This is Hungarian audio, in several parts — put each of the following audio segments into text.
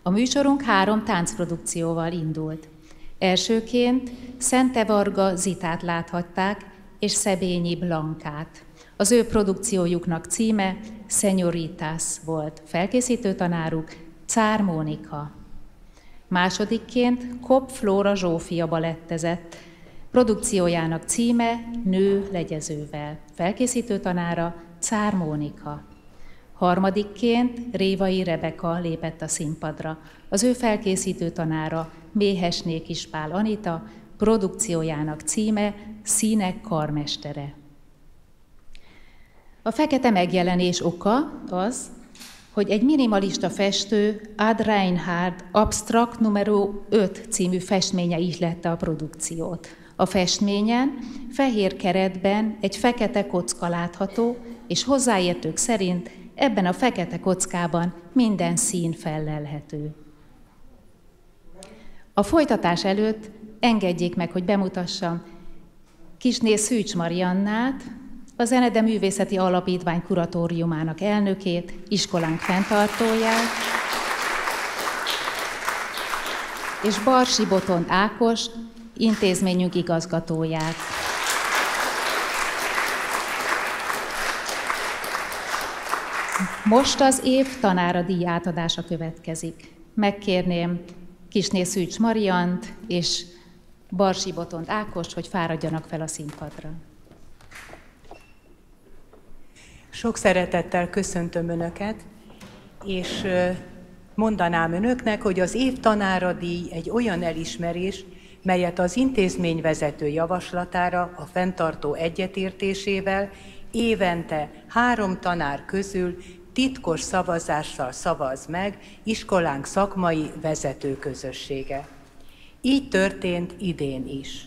A műsorunk 3 táncprodukcióval indult. Elsőként Szente Varga Zitát láthatták, és Szebényi Blankát. Az ő produkciójuknak címe Señoritas volt. Felkészítő tanáruk Czár Mónika. Másodikként Kopp Flóra Zsófia balettezett. Produkciójának címe Nő legyezővel. Felkészítő tanára Czár Mónika. Harmadikként Révai Rebeka lépett a színpadra. Az ő felkészítő tanára Méhesné Kispál Anita, produkciójának címe Színek karmestere. A fekete megjelenés oka az, hogy egy minimalista festő, Ad Reinhardt Abstrakt numero 5 című festménye ihlette a produkciót. A festményen fehér keretben egy fekete kocka látható, és hozzáértők szerint ebben a fekete kockában minden szín fellelhető. A folytatás előtt engedjék meg, hogy bemutassam Kissné Szűcs Mariannát, a Zenede Művészeti Alapítvány kuratóriumának elnökét, iskolánk fenntartóját, és Barsi Botond Ákos, intézményünk igazgatóját. Most az év tanára díj átadása következik. Megkérném Kissné Szűcs Mariant és Barsi Botond Ákost, hogy fáradjanak fel a színpadra. Sok szeretettel köszöntöm Önöket, és mondanám Önöknek, hogy az év tanára díj egy olyan elismerés, melyet az intézményvezető javaslatára a fenntartó egyetértésével évente 3 tanár közül titkos szavazással szavaz meg iskolánk szakmai vezetőközössége. Így történt idén is.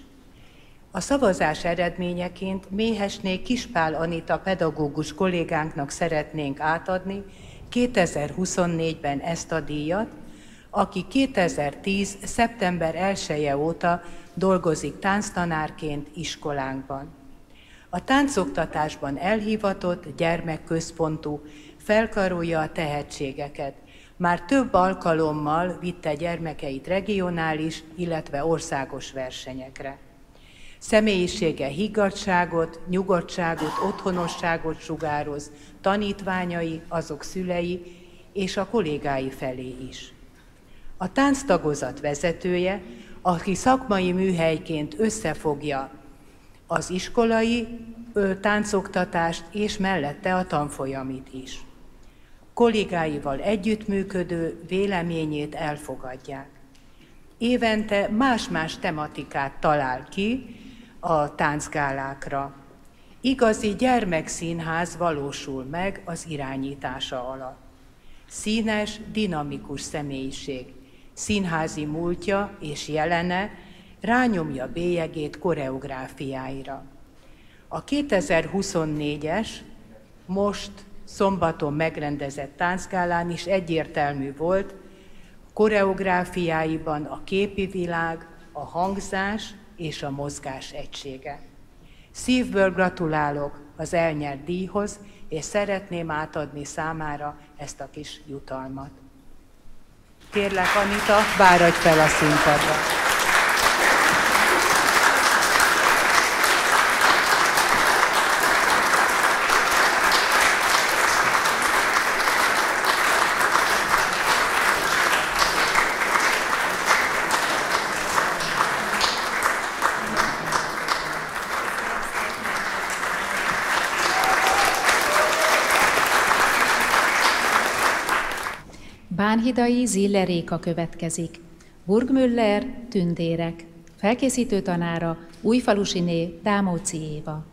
A szavazás eredményeként Méhesné Kispál Anita pedagógus kollégánknak szeretnénk átadni 2024-ben ezt a díjat, aki 2010. szeptember 1-e óta dolgozik tánctanárként iskolánkban. A táncoktatásban elhivatott, gyermekközpontú, felkarolja a tehetségeket. Már több alkalommal vitte gyermekeit regionális, illetve országos versenyekre. Személyisége higgadtságot, nyugodtságot, otthonosságot sugároz tanítványai, azok szülei és a kollégái felé is. A tánctagozat vezetője, aki szakmai műhelyként összefogja az iskolai táncoktatást és mellette a tanfolyamit is. Kollégáival együttműködő véleményét elfogadják. Évente más-más tematikát talál ki a táncgálákra. Igazi gyermekszínház valósul meg az irányítása alatt. Színes, dinamikus személyiség, színházi múltja és jelene rányomja bélyegét koreográfiáira. A 2024-es, most szombaton megrendezett táncgálán is egyértelmű volt, koreográfiáiban a képi világ, a hangzás és a mozgás egysége. Szívből gratulálok az elnyert díjhoz, és szeretném átadni számára ezt a kis jutalmat. Kérlek, Anita, váradj fel a színpadra! Bánhidai Zille Réka következik. Burgmüller Tündérek. Felkészítő tanára Újfalusiné Dámóci Éva.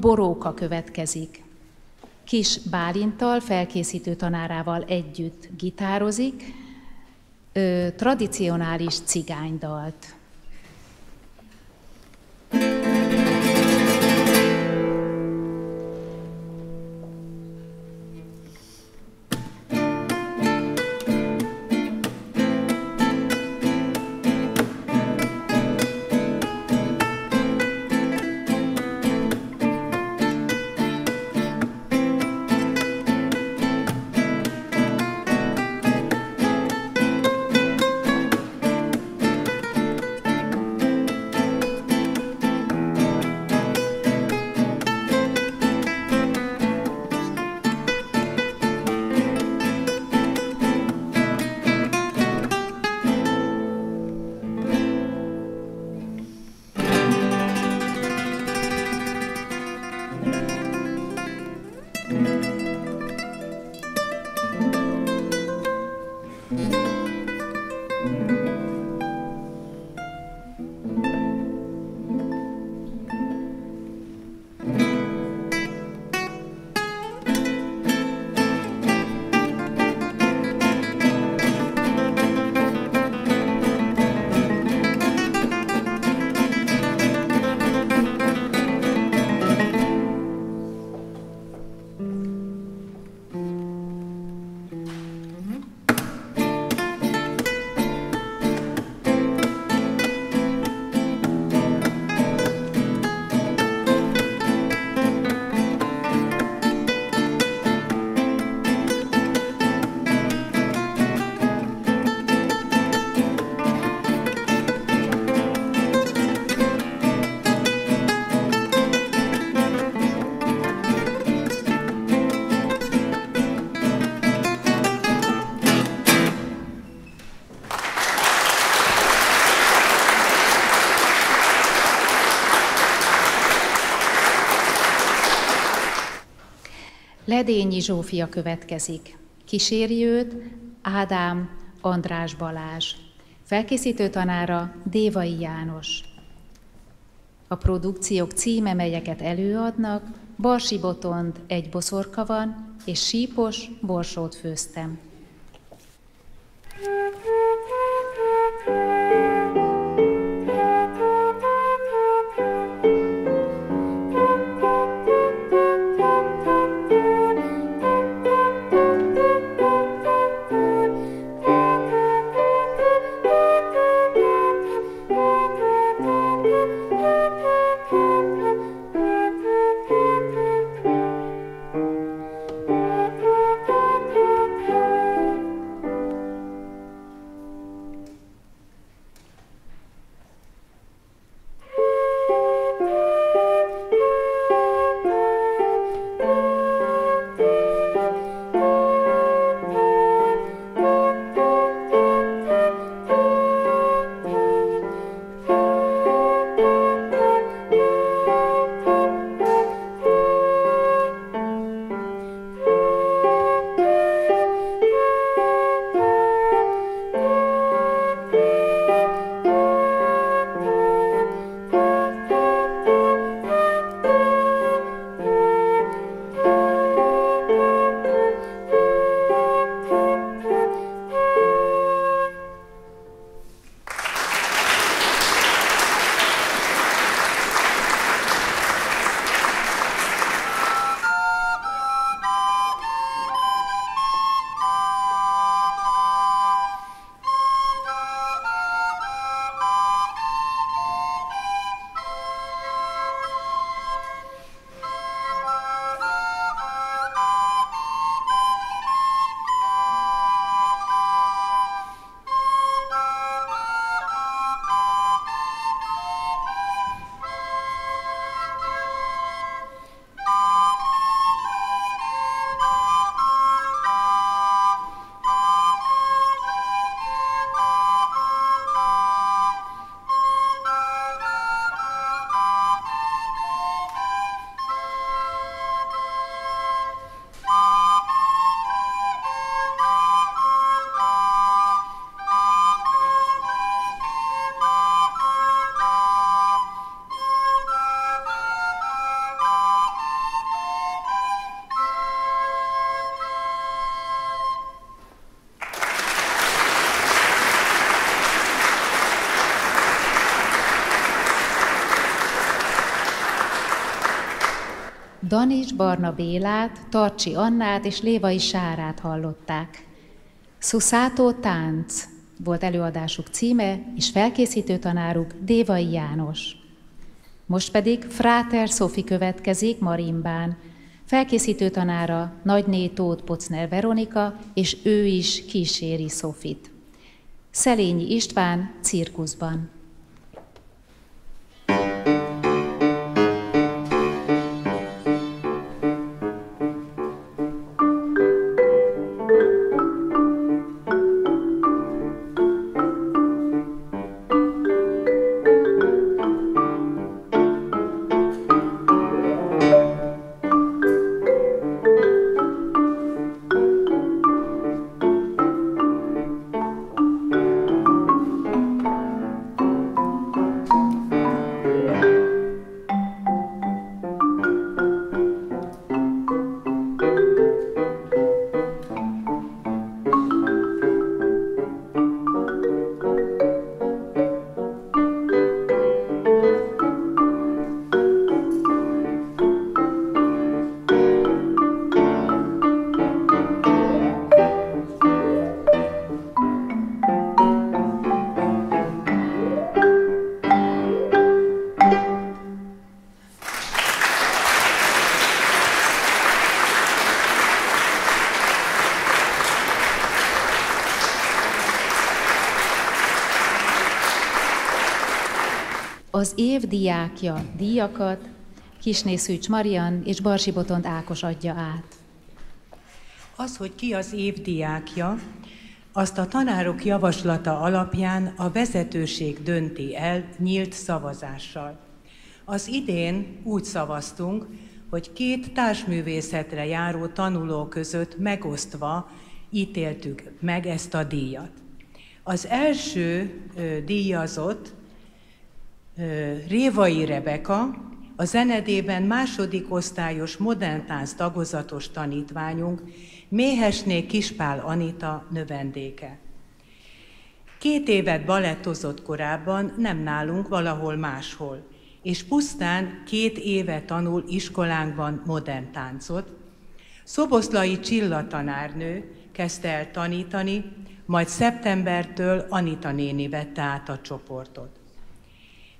Boróka következik. Kis Bálinttal, felkészítő tanárával együtt gitározik, tradicionális cigánydalt. Ledényi Zsófia következik. Kíséri őt Ádám András Balázs. Felkészítő tanára Dévai János. A produkciók címe, melyeket előadnak: Barsi botond, egy boszorka van, és sípos borsót főztem. Danis Barna Bélát, Tarcsi Annát és Lévai Sárát hallották. Szuszátó tánc volt előadásuk címe, és felkészítő tanáruk Dévai János. Most pedig Fráter Szofi következik marimbán. Felkészítő tanára Nagyné Tóth Pocner Veronika, és ő is kíséri Szofit. Szelényi István cirkuszban. Az év diákja díjakat Kisné Szűcs Marian és Barsi Botond Ákos adja át. Az, hogy ki az év diákja, azt a tanárok javaslata alapján a vezetőség dönti el nyílt szavazással. Az idén úgy szavaztunk, hogy 2 társművészetre járó tanuló között megosztva ítéltük meg ezt a díjat. Az első díjazott Révai Rebeka, a zenedében második osztályos modern tánc tagozatos tanítványunk, Méhesné Kispál Anita növendéke. 2 évet balettozott korábban, nem nálunk, valahol máshol, és pusztán 2 éve tanul iskolánkban modern táncot. Szoboszlai Csilla tanárnő kezdte el tanítani, majd szeptembertől Anita néni vette át a csoportot.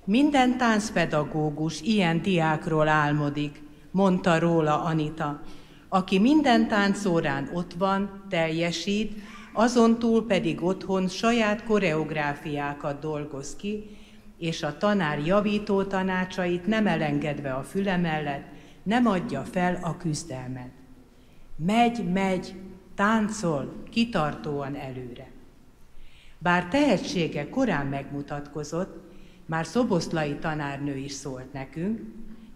Minden táncpedagógus ilyen diákról álmodik, mondta róla Anita, aki minden táncórán ott van, teljesít, azon túl pedig otthon saját koreográfiákat dolgoz ki, és a tanár javító tanácsait nem elengedve a füle mellett, nem adja fel a küzdelmet. Megy, táncol, kitartóan előre. Bár tehetsége korán megmutatkozott, már Szoboszlai tanárnő is szólt nekünk,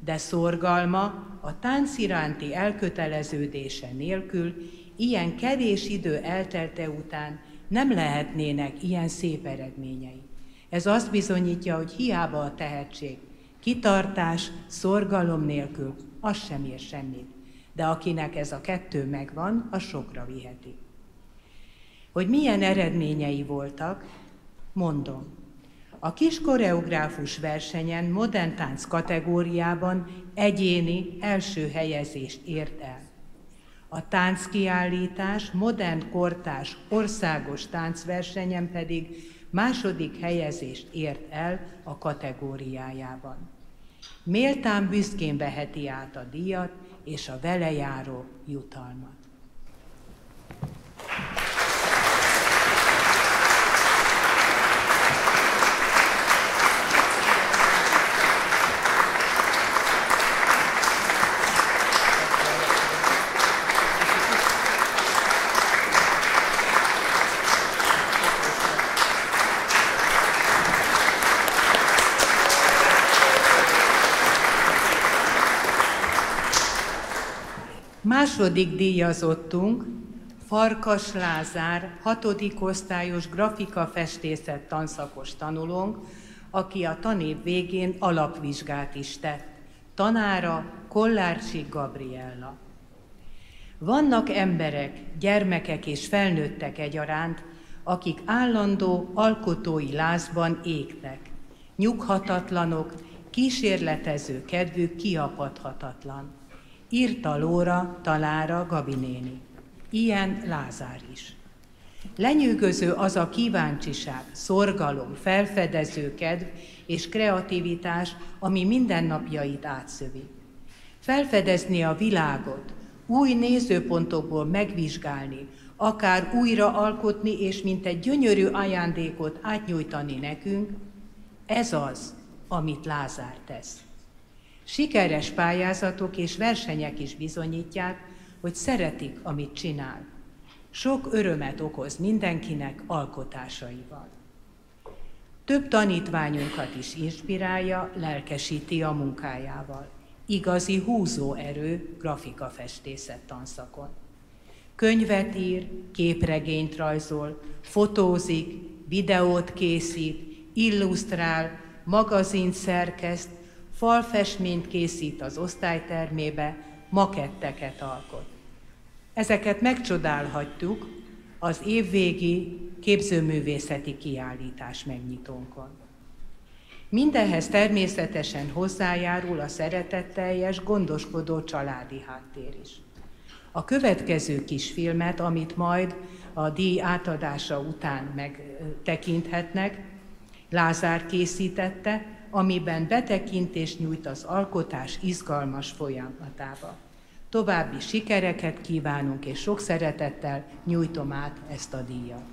de szorgalma, a tánc iránti elköteleződése nélkül ilyen kevés idő eltelte után nem lehetnének ilyen szép eredményei. Ez azt bizonyítja, hogy hiába a tehetség, kitartás, szorgalom nélkül az sem ér semmit. De akinek ez a 2 megvan, az sokra viheti. Hogy milyen eredményei voltak, mondom. A kis koreográfus versenyen modern tánc kategóriában egyéni első helyezést ért el. A tánckiállítás modern kortárs országos táncversenyen pedig második helyezést ért el a kategóriájában. Méltán büszkén veheti át a díjat és a vele járó jutalmat. Második díjazottunk Farkas Lázár, 6. osztályos grafika-festészet tanszakos tanulónk, aki a tanév végén alapvizsgát is tett. Tanára Kollárcsik Gabriella. Vannak emberek, gyermekek és felnőttek egyaránt, akik állandó alkotói lázban égtek. Nyughatatlanok, kísérletező kedvük kiapadhatatlan. írta Lóra Talára Gabi néni. Ilyen Lázár is. Lenyűgöző az a kíváncsiság, szorgalom, felfedező kedv és kreativitás, ami mindennapjait átszövi. Felfedezni a világot, új nézőpontokból megvizsgálni, akár újra alkotni és mint egy gyönyörű ajándékot átnyújtani nekünk, ez az, amit Lázár tesz. Sikeres pályázatok és versenyek is bizonyítják, hogy szeretik, amit csinál. Sok örömet okoz mindenkinek alkotásaival. Több tanítványunkat is inspirálja, lelkesíti a munkájával. Igazi húzóerő grafikafestészet tanszakon. Könyvet ír, képregényt rajzol, fotózik, videót készít, illusztrál, magazint szerkeszt, falfestményt készít az osztálytermébe, maketteket alkot. Ezeket megcsodálhatjuk az évvégi képzőművészeti kiállítás megnyitónkon. Mindehhez természetesen hozzájárul a szeretetteljes, gondoskodó családi háttér is. A következő kisfilmet, amit majd a díj átadása után megtekinthetnek, Lázár készítette, amiben betekintést nyújt az alkotás izgalmas folyamatába. További sikereket kívánunk, és sok szeretettel nyújtom át ezt a díjat.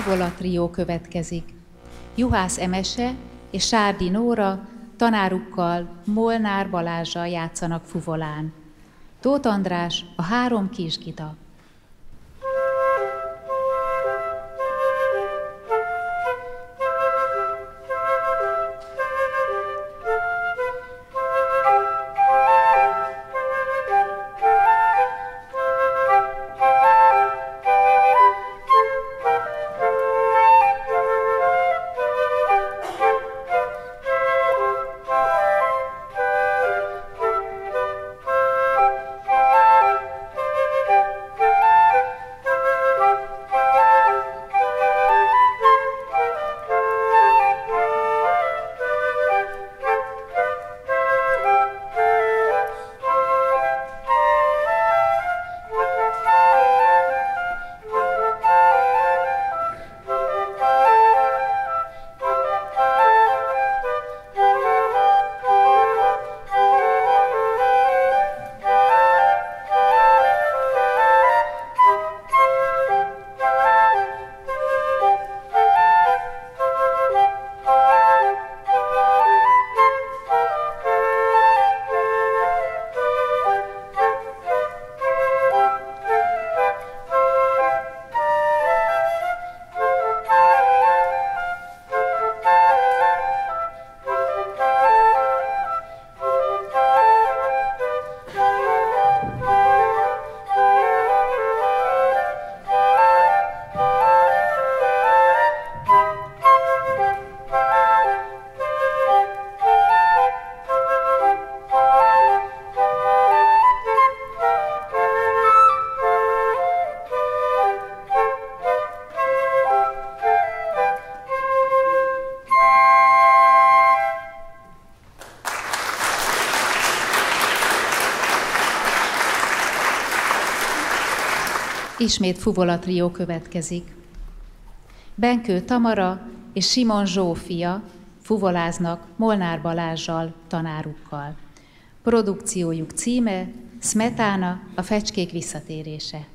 Fuvola trió következik. Juhász Emese és Sárdi Nóra tanárukkal, Molnár Balázsral játszanak fuvolán. Tóth András a 3 kisgita. Ismét fuvola trió következik. Benkő Tamara és Simon Zsófia fuvoláznak Molnár Balázsral, tanárukkal. Produkciójuk címe Szmetána, a fecskék visszatérése.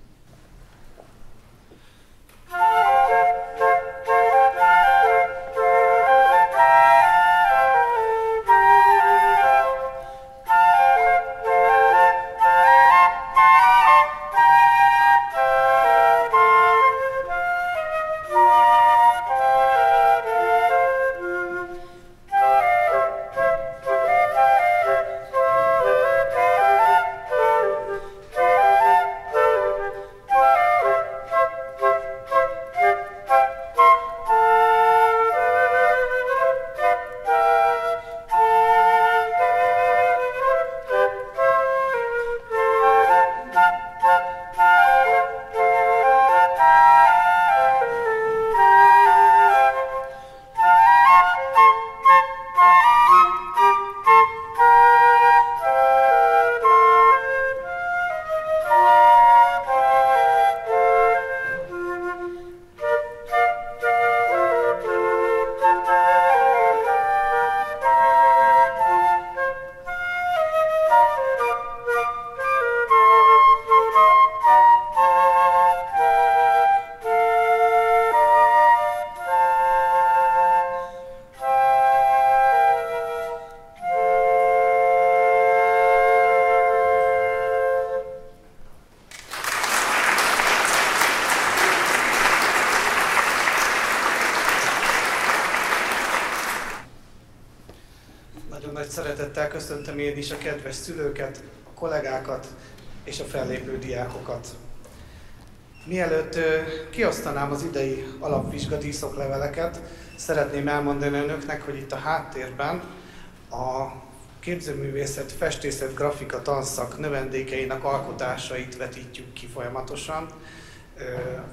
szeretettel köszöntöm én is a kedves szülőket, a kollégákat és a fellépő diákokat. Mielőtt kiosztanám az idei alapvizsga díszokleveleket, szeretném elmondani önöknek, hogy itt a háttérben a képzőművészet, festészet, grafika tanszak növendékeinek alkotásait vetítjük ki folyamatosan.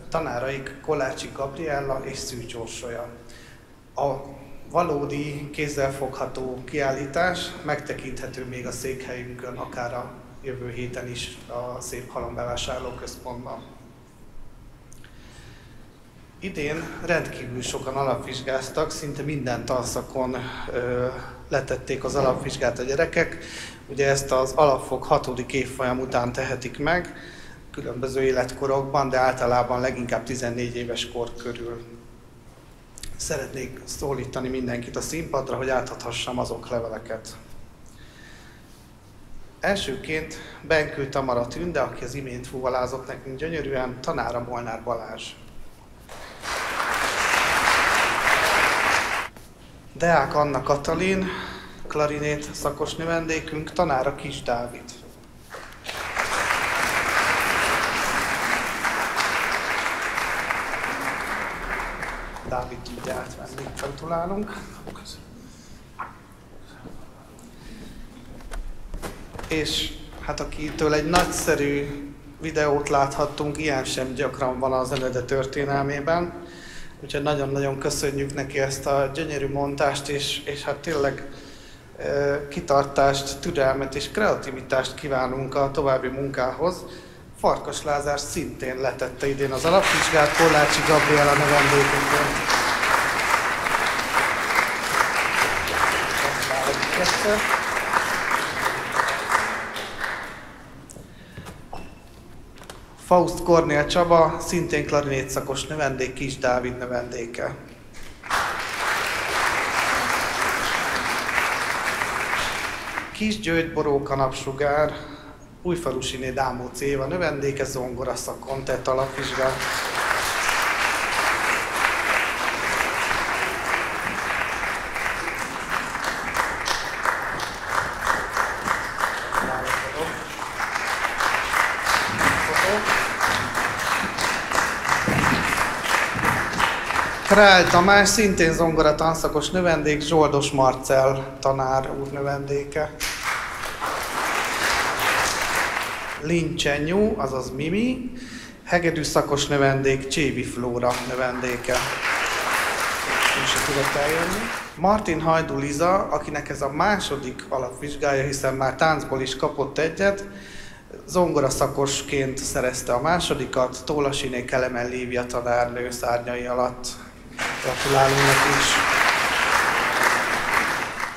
Tanáraik Kolácsi Gabriella és Szűcs Orsolya. A valódi, kézzelfogható kiállítás megtekinthető még a székhelyünkön, akár a jövő héten is a Szép Halom bevásárlóközpontban. Idén rendkívül sokan alapvizsgáztak, szinte minden tanszakon letették az alapvizsgát a gyerekek. Ugye ezt az alapfok 6. évfolyam után tehetik meg, különböző életkorokban, de általában leginkább 14 éves kor körül. Szeretnék szólítani mindenkit a színpadra, hogy átadhassam az okleveleket. Elsőként Benkő Tamara Tünde, aki az imént fuvalázott nekünk gyönyörűen, tanára Molnár Balázs. Deák Anna Katalin, klarinét szakos növendékünk, tanára Kis Dávid. Dávid tudja átvenni, gratulálunk. És hát akitől egy nagyszerű videót láthattunk, ilyen sem gyakran van a zene történelmében. Úgyhogy nagyon-nagyon köszönjük neki ezt a gyönyörű montást, és hát tényleg kitartást, türelmet és kreativitást kívánunk a további munkához. Farkas Lázár szintén letette idén az alapvizsgát, Kolácsi Gabriella növendékünkön. Faust Kornél Csaba, szintén klarinétszakos növendék, Kis Dávid növendéke. Kis György Boróka Napsugár, Újfalusiné Dámóci Éva növendéke, zongora szakon tett alapvizsgát. Král Tamás, szintén zongora tanszakos növendék, Zsoldos Marcell tanár úr növendéke. Lincsenyú, azaz Mimi, hegedű szakos növendék, Csébi Flóra növendéke. Én se tudok eljönni. Martin Hajdú Liza, akinek ez a második alapvizsgája, hiszen már táncból is kapott egyet, zongora szakosként szerezte a másodikat, Tólasiné Kelemen Lívia tanárnő szárnyai alatt. Gratulálunk neki is.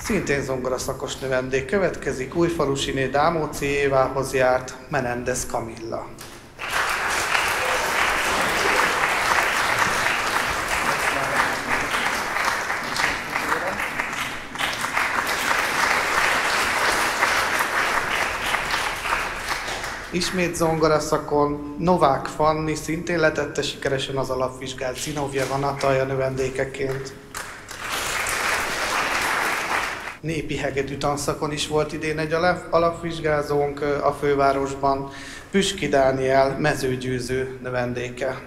Szintén zongora szakos növendék következik, Újfalusiné Dámóci Évához járt, Menendez Kamilla. Ismét zongoraszakon Novák Fanni szintén letette sikeresen az alapvizsgát, Zinovjeva Natalja növendékeként. Népi hegedű tanszakon is volt idén egy alapvizsgázónk a fővárosban, Püski Dániel mezőgyőző növendéke.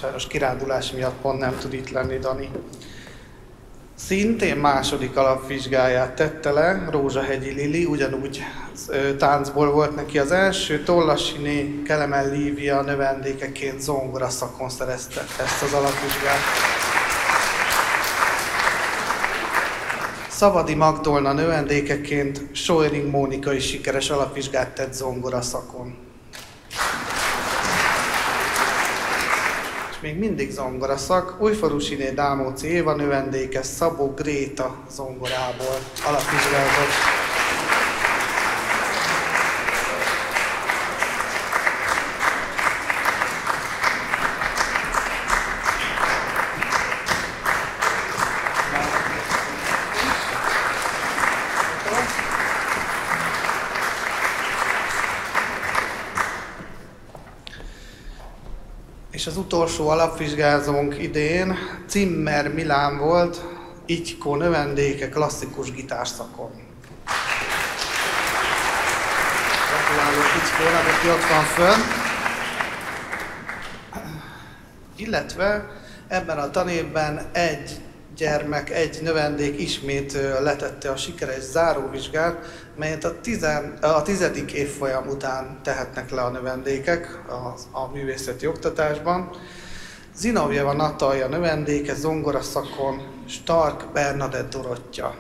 Sajnos kirándulás miatt pont nem tud itt lenni Dani. Szintén második alapvizsgáját tette le Rózsahegyi Lili, ugyanúgy táncból volt neki az első, Tollasiné Kelemen Lívia növendékeként zongora szakon szerezte ezt az alapvizsgát. Szabadi Magdolna növendékeként Scheuring Mónika is sikeres alapvizsgát tett zongora szakon. Még mindig zongoraszak, Újfalusiné Dámóci Éva növendéke, Szabó Gréta zongorából alapvizsgázott. És És az utolsó alapvizsgázónk idén Zimmer Milán volt, Igyko növendéke klasszikus gitárszakon. Gratulálok Igykónak, aki ott van fönn. Illetve ebben a tanévben egy gyermek, egy növendék ismét letette a sikeres záróvizsgát, melyet a 10. évfolyam után tehetnek le a növendékek a művészeti oktatásban. Zinovjeva Natalja növendéke zongora szakon, Stark Bernadett Dorottya.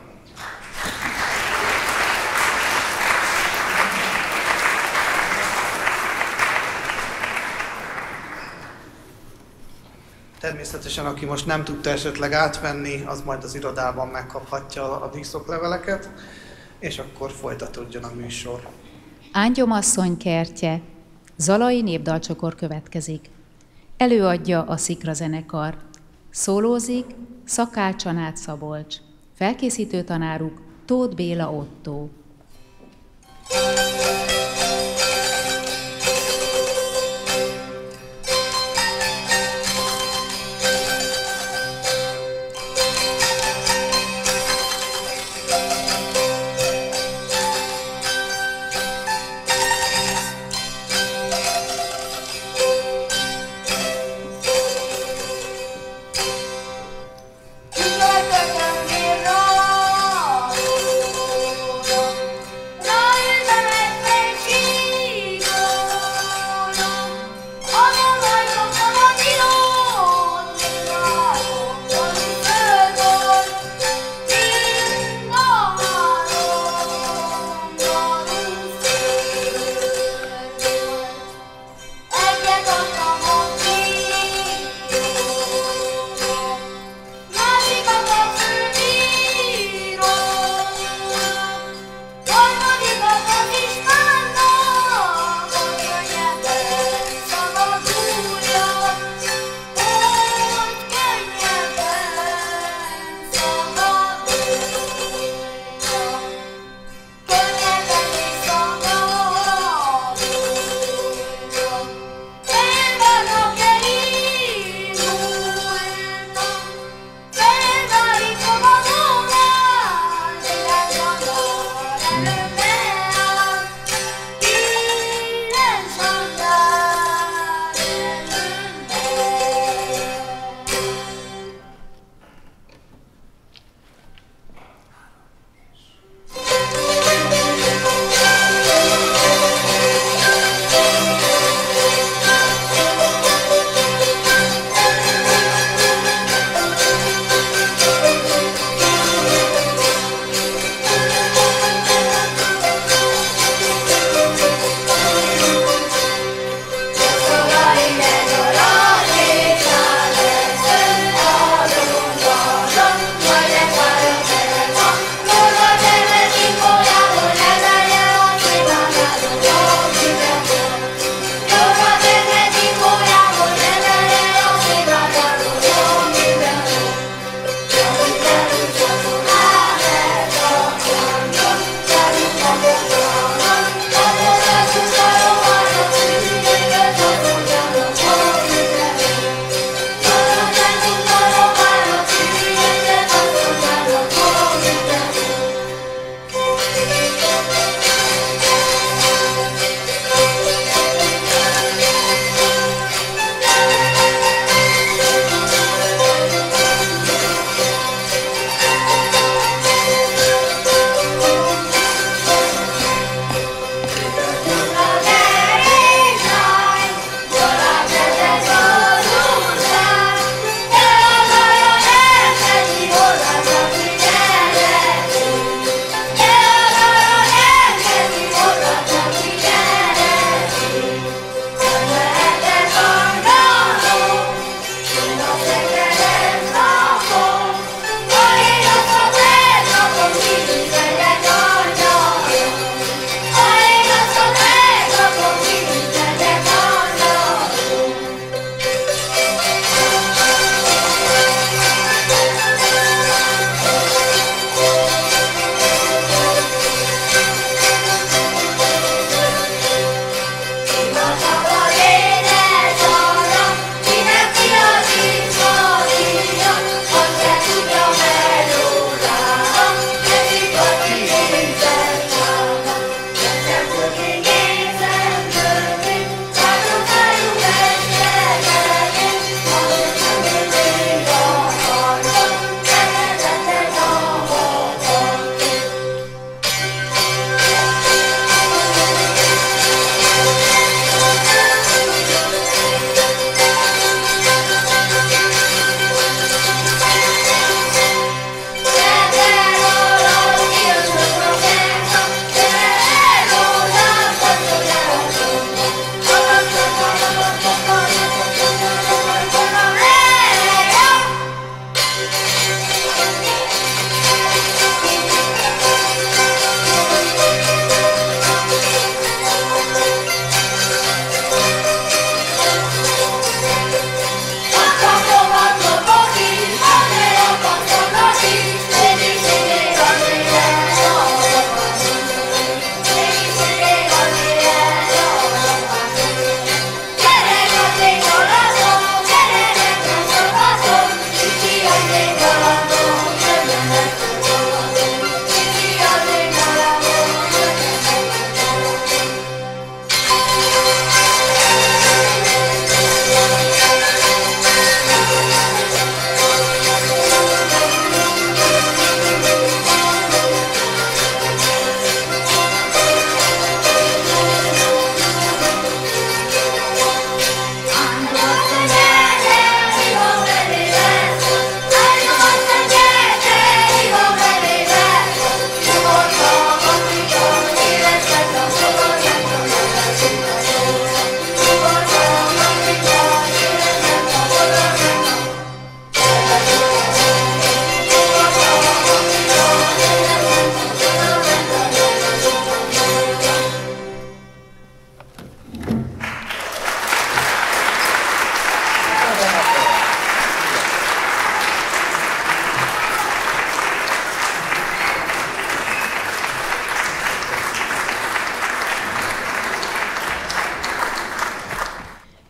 Természetesen, aki most nem tudta esetleg átvenni, az majd az irodában megkaphatja a díszokleveleket, és akkor folytatódjon a műsor. Ángyomasszony kertje, Zalai népdalcsokor következik. Előadja a Szikra zenekar. Szólózik Szakács Csanád Szabolcs. Felkészítő tanáruk Tóth Béla Ottó. Thank you.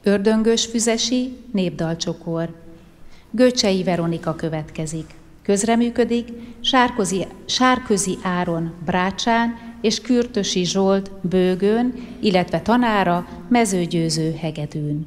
Ördöngös-Füzesi népdalcsokor. Göcsei Veronika következik. Közreműködik Sárközi Áron brácsán és Kürtösi Zsolt bőgőn, illetve tanára Mezőgyőző hegedűn.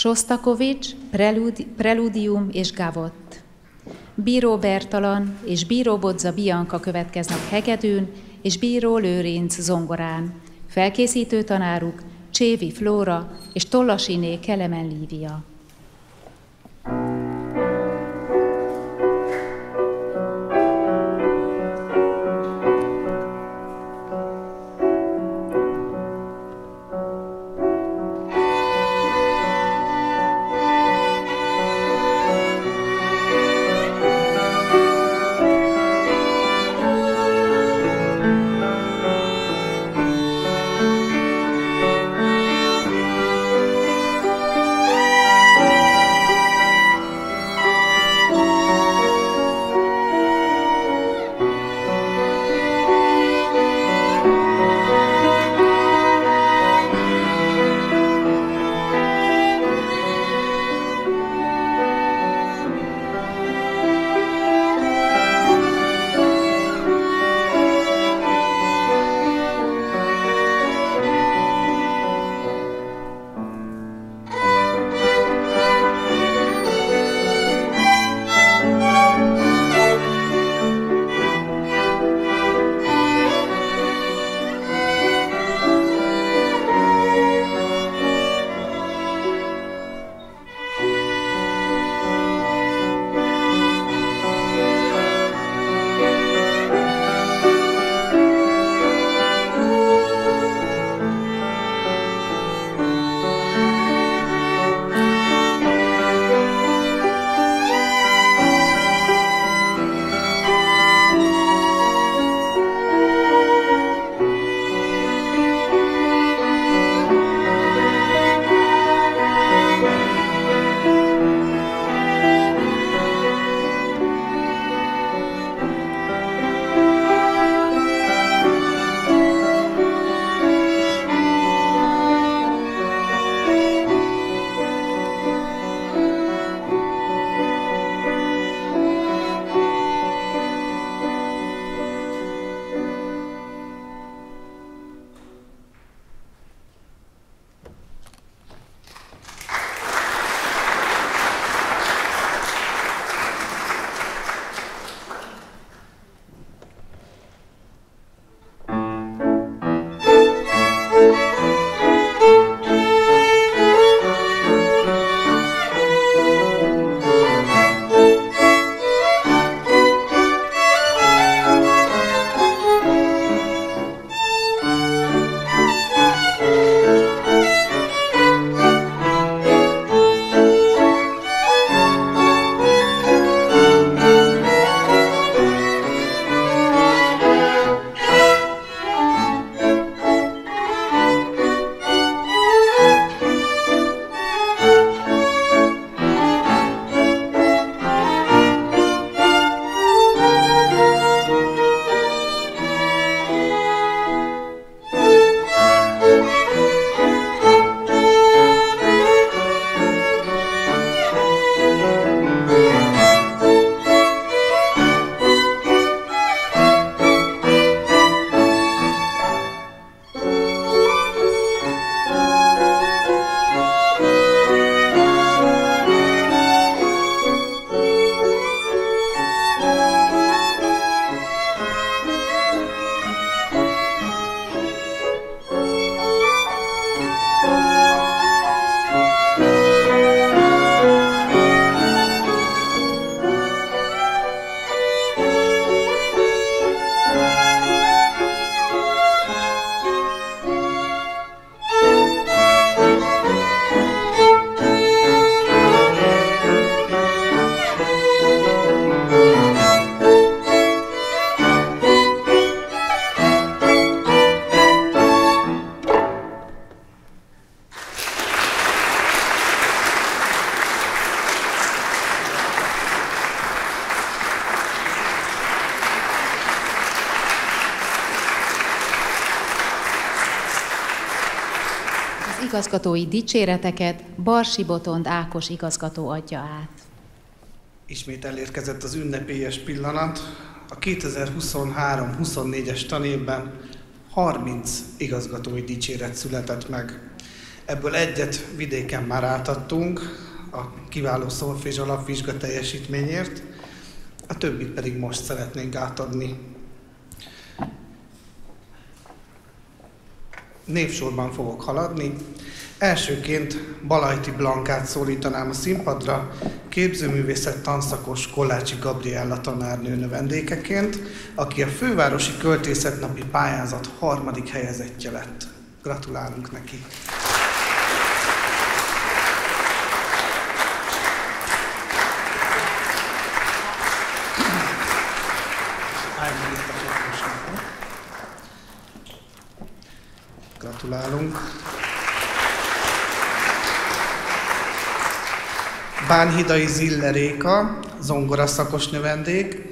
Sostakovics, Preludium és Gavot. Bíró Bertalan és Bíró Bodza Bianca következnek hegedűn, és Bíró Lőrinc zongorán. Felkészítő tanáruk Csévi Flóra és Tollasiné Kelemen Lívia. igazgatói dicséreteket Barsi Botond Ákos igazgató adja át. Ismét elérkezett az ünnepélyes pillanat. A 2023-24-es tanévben 30 igazgatói dicséret született meg. Ebből egyet vidéken már átadtunk a kiváló szolfés alapvizsga teljesítményért, a többit pedig most szeretnénk átadni. Névsorban fogok haladni. Elsőként Balajti Blankát szólítanám a színpadra, képzőművészet tanszakos Kollácsi Gabriella tanárnő növendékeként, aki a fővárosi költészetnapi pályázat 3. helyezettje lett. Gratulálunk neki! Gratulálunk! Bánhidai Zille Réka, zongoraszakos növendék,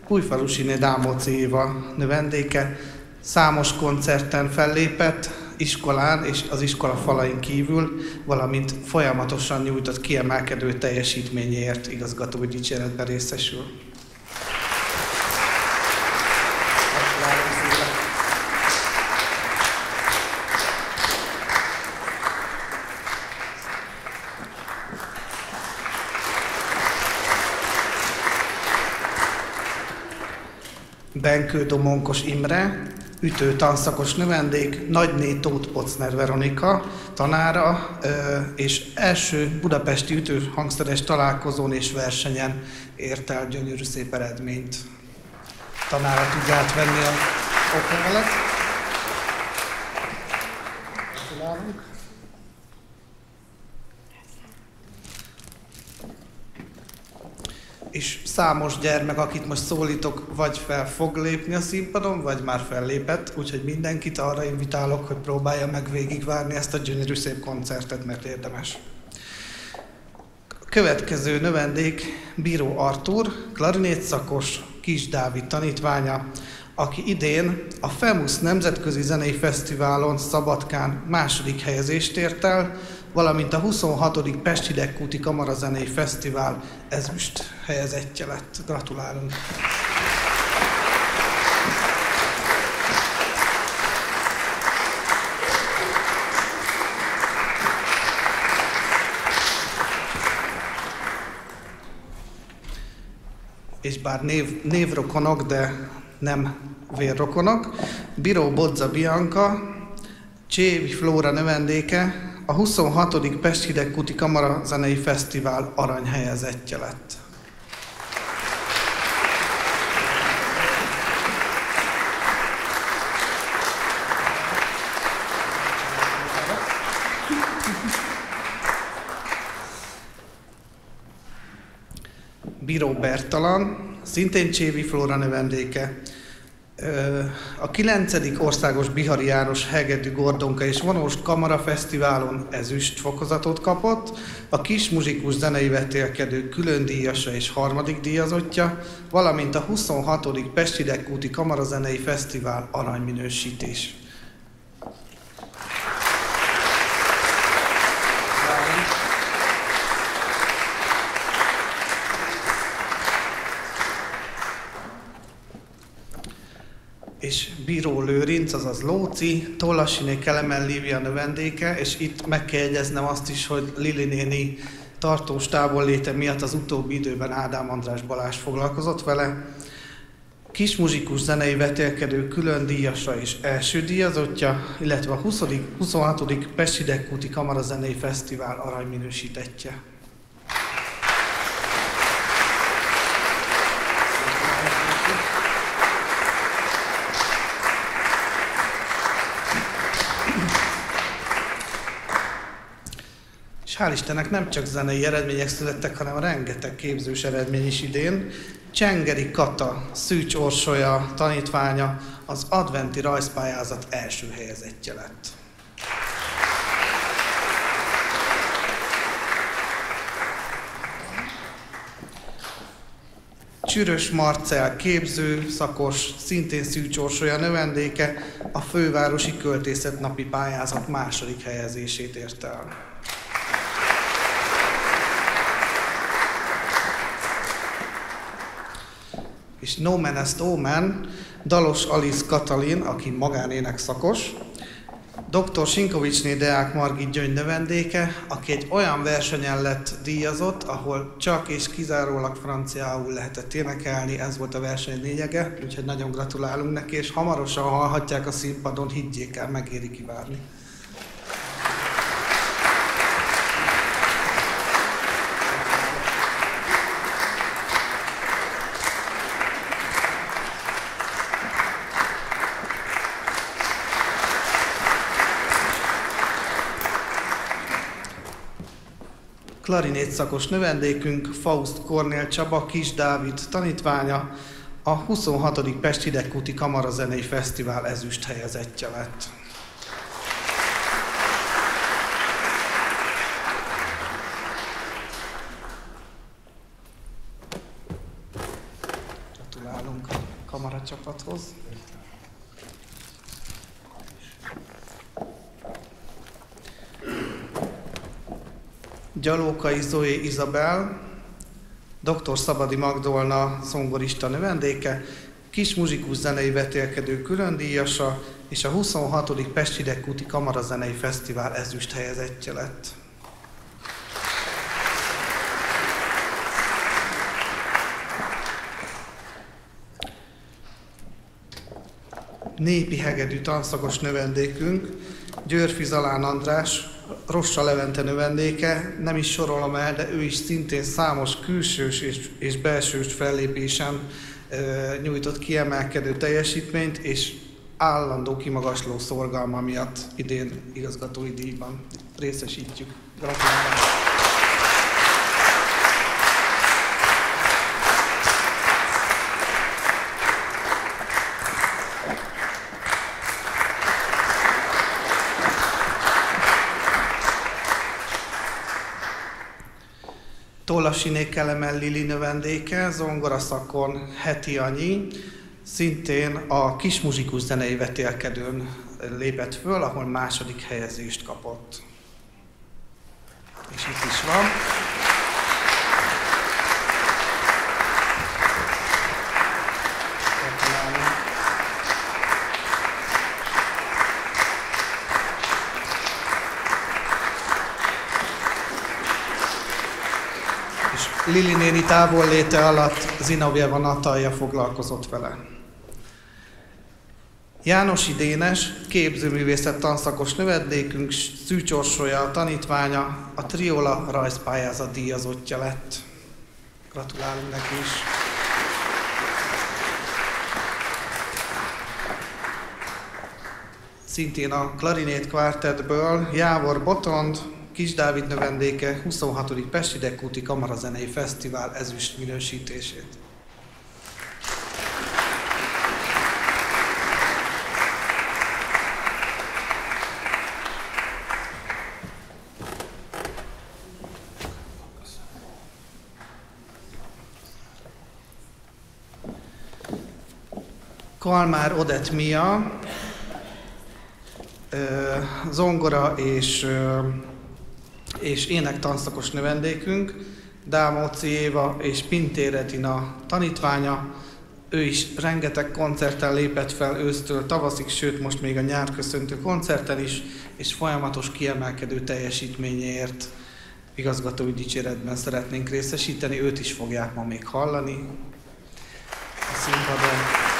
Újfalusiné Dámóci Éva növendéke, számos koncerten fellépett, iskolán és az iskola falain kívül, valamint folyamatosan nyújtott kiemelkedő teljesítményéért igazgatói dicséretben részesül. Benkő Domonkos Imre, ütő tanszakos növendék, nagyné Tóth Pocner Veronika tanára, és első budapesti ütőhangszeres találkozón és versenyen ért el gyönyörű szép eredményt. Tanára tudja átvenni a oklevelet. Gratulálunk! És számos gyermek, akit most szólítok, vagy fel fog lépni a színpadon, vagy már fellépett, úgyhogy mindenkit arra invitálok, hogy próbálja meg végigvárni ezt a gyönyörű szép koncertet, mert érdemes. A következő növendék Bíró Artúr, klarinétszakos, Kis Dávid tanítványa, aki idén a FEMUS Nemzetközi Zenei Fesztiválon Szabadkán 2. helyezést ért el, valamint a 26. Pest Hidegkúti Kamarazenei Fesztivál ezüst helyezettje lett. Gratulálunk! És bár névrokonok, de nem vérrokonok, Bíró Bodza Bianca, Csévi Flóra növendéke, a 26. Pest Hidegkúti Kamarazenei Fesztivál aranyhelyezettje lett. Bíró Bertalan, szintén Csévi Flóra növendéke, a 9. Országos Bihari János Hegedű Gordonka és Vonós Kamara Fesztiválon ezüst fokozatot kapott, a kis muzsikus zenei vetélkedő külön díjasa és 3. díjazottja, valamint a 26. Pest Hidegkúti Kamarazenei Fesztivál aranyminősítés. És Bíró Lőrinc, azaz Lóci, Tollasiné Kelemen Lívia növendéke, és itt meg kell jegyeznem azt is, hogy Lili néni tartós távolléte miatt az utóbbi időben Ádám András Balázs foglalkozott vele. Kis muzsikus zenei vetélkedő külön díjasa és első díjazottja, illetve a 26. Pest Hidegkúti Kamarazenei Fesztivál aranyminősítettje. És hál' Istennek nem csak zenei eredmények születtek, hanem rengeteg képzős eredmény is idén. Csengeri Kata, Szűcs Orsolya tanítványa az adventi rajzpályázat első helyezettje lett. Csürös Marcell képző, szakos, szintén Szűcs Orsolya növendéke a fővárosi költészetnapi pályázat 2. helyezését ért el. És No Man Est Omen, Dalos Alice Katalin, aki magánének szakos, Dr. Sinkovicsné Deák Margit Gyöngy növendéke, aki egy olyan versenyen lett díjazott, ahol csak és kizárólag franciául lehetett énekelni, ez volt a verseny lényege, úgyhogy nagyon gratulálunk neki, és hamarosan hallhatják a színpadon, higgyék el, megéri kivárni. Klarinét szakos növendékünk, Faust Kornél Csaba, Kis Dávid tanítványa, a 26. Pest Hidegkúti Kamarazenei Fesztivál ezüst helyezettje lett. Gratulálunk a kamaracsapathoz. Gyalókai Zoé Izabel, Dr. Szabadi Magdolna zongorista növendéke, kis muzsikus zenei vetélkedő különdíjasa és a 26. Pest Hidegkúti Kamarazenei Fesztivál ezüst helyezettje lett. Népi hegedű tanszakos növendékünk, Györfi Zalán András, Rossa Levente növendéke, nem is sorolom el, de ő is szintén számos külsős és belsős fellépésen nyújtott kiemelkedő teljesítményt, és állandó kimagasló szorgalma miatt idén igazgatói díjban részesítjük. Gratulálok! Tollasiné Kelemel Lili növendéke, zongoraszakon Heti Anyi, szintén a kis muzsikus zenei vetélkedőn lépett föl, ahol második helyezést kapott. És itt is van. Lili néni távolléte alatt Zinovjeva Natalja foglalkozott vele. Jánosi Dénes, képzőművészet tanszakos növendékünk, Szűcs Orsolya tanítványa, a Triola rajzpályázat díjazottja lett. Gratulálunk neki is! Szintén a klarinét kvártettből Jávor Botond, Kis Dávid növendéke, 26. Pest Hidegkúti Kamarazenei Fesztivál ezüst minősítését. Kalmár Odett Mia, zongora és énektanszakos növendékünk, Dámóci Éva és Pintér Edina tanítványa. Ő is rengeteg koncerten lépett fel ősztől tavaszig, sőt most még a nyárköszöntő koncerten is, és folyamatos kiemelkedő teljesítményéért igazgatói dicséretben szeretnénk részesíteni. Őt is fogják ma még hallani a színpadon.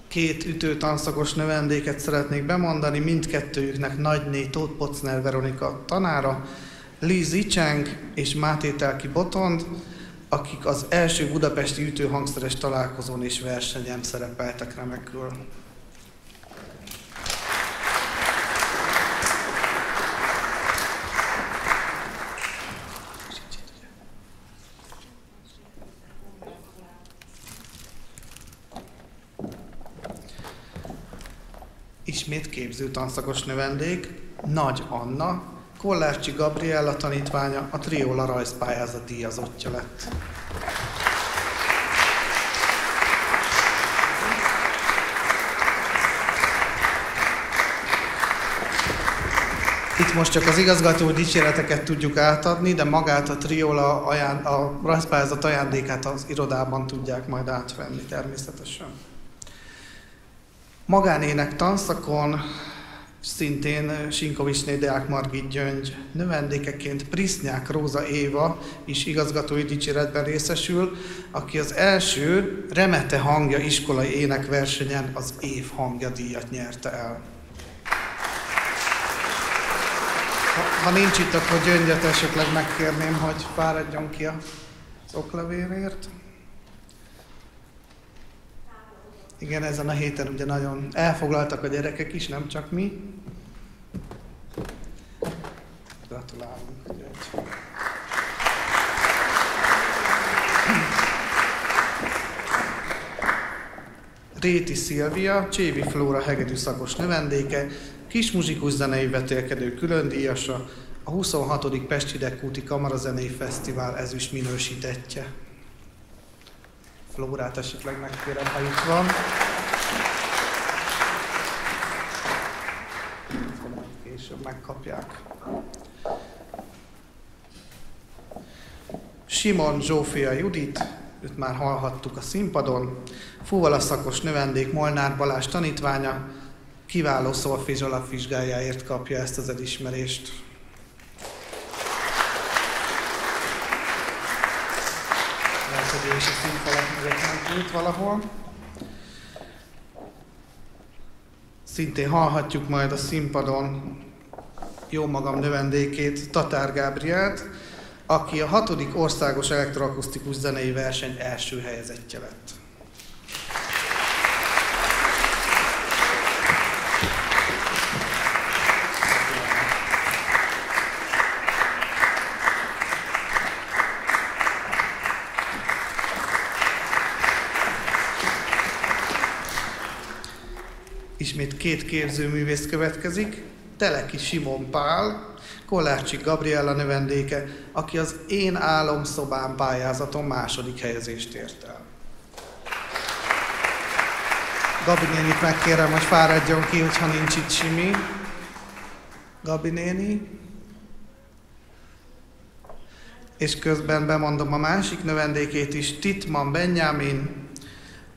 Két ütőtanszakos növendéket szeretnék bemondani, mindkettőjüknek nagyné Tóth Pocner Veronika tanára, Li Zicseng és Máté Telki Botond, akik az első budapesti ütőhangszeres találkozón és versenyen szerepeltek remekül. Ismét képzőtanszakos növendék, Nagy Anna, Kollárcsi Gabriella tanítványa, a Triola rajzpályázat díjazottja lett. Itt most csak az igazgató dicséreteket tudjuk átadni, de magát a triola a rajzpályázat ajándékát az irodában tudják majd átvenni természetesen. Magánének tanszakon szintén Sinkovicsné Deák Margit Gyöngy növendékeként Prisznyák Róza Éva is igazgatói dicséretben részesül, aki az első Remete hangja iskolai énekversenyen az év hangja díjat nyerte el. Ha nincs itt, akkor Gyöngyöt esetleg megkérném, hogy fáradjon ki az oklevérért. Igen, ezen a héten ugye nagyon elfoglaltak a gyerekek is, nem csak mi. Gratulálunk, Gyöngy. Réti Szilvia, Csévi Flóra hegedű szakos növendéke, kismuzsikus zenei vetélkedő különdíjasa, a 26. Pesti Dekkúti Kamarazenei Fesztivál ezüst minősítettje. Flórát esetleg megkérem, ha itt van. Később megkapják. Simon Zsófia Judit, őt már hallhattuk a színpadon, fuvala szakos növendék Molnár Balázs tanítványa, kiváló szolfézs alapvizsgájáért kapja ezt az elismerést. Lehet, hogy ő is a színfalak mögött mentült valahol. Szintén hallhatjuk majd a színpadon jó magam növendékét, Tatár Gábrielt, aki a 6. országos elektroakusztikus zenei verseny első helyezettje lett. Ismét 2 képzőművész következik, Teleki Simon Pál, Kollácsi Gabriella növendéke, aki az Én álomszobám pályázaton 2. helyezést ért el. Gabi nénit megkérem, hogy fáradjon ki, hogyha nincs itt Simi. Gabi néni. És közben bemondom a másik növendékét is, Titman Benjamin,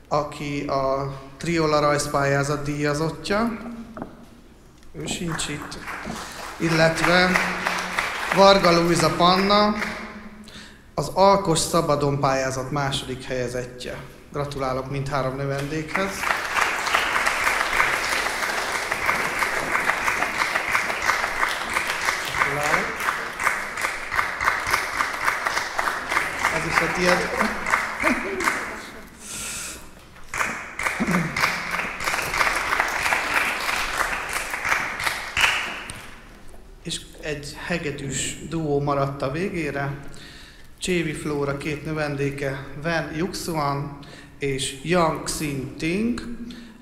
aki a Triola rajzpályázat díjazottja. Ő sincs itt. Illetve Varga Luisa Panna, az Alkos Szabadon pályázat 2. helyezettje. Gratulálok mindhárom növendékhez. Gratulálok. Ez is a tiéd. És egy hegedűs duó maradt a végére. Csévi Flóra 2 növendéke, Wen Yuxuan és Yang Xin Ting,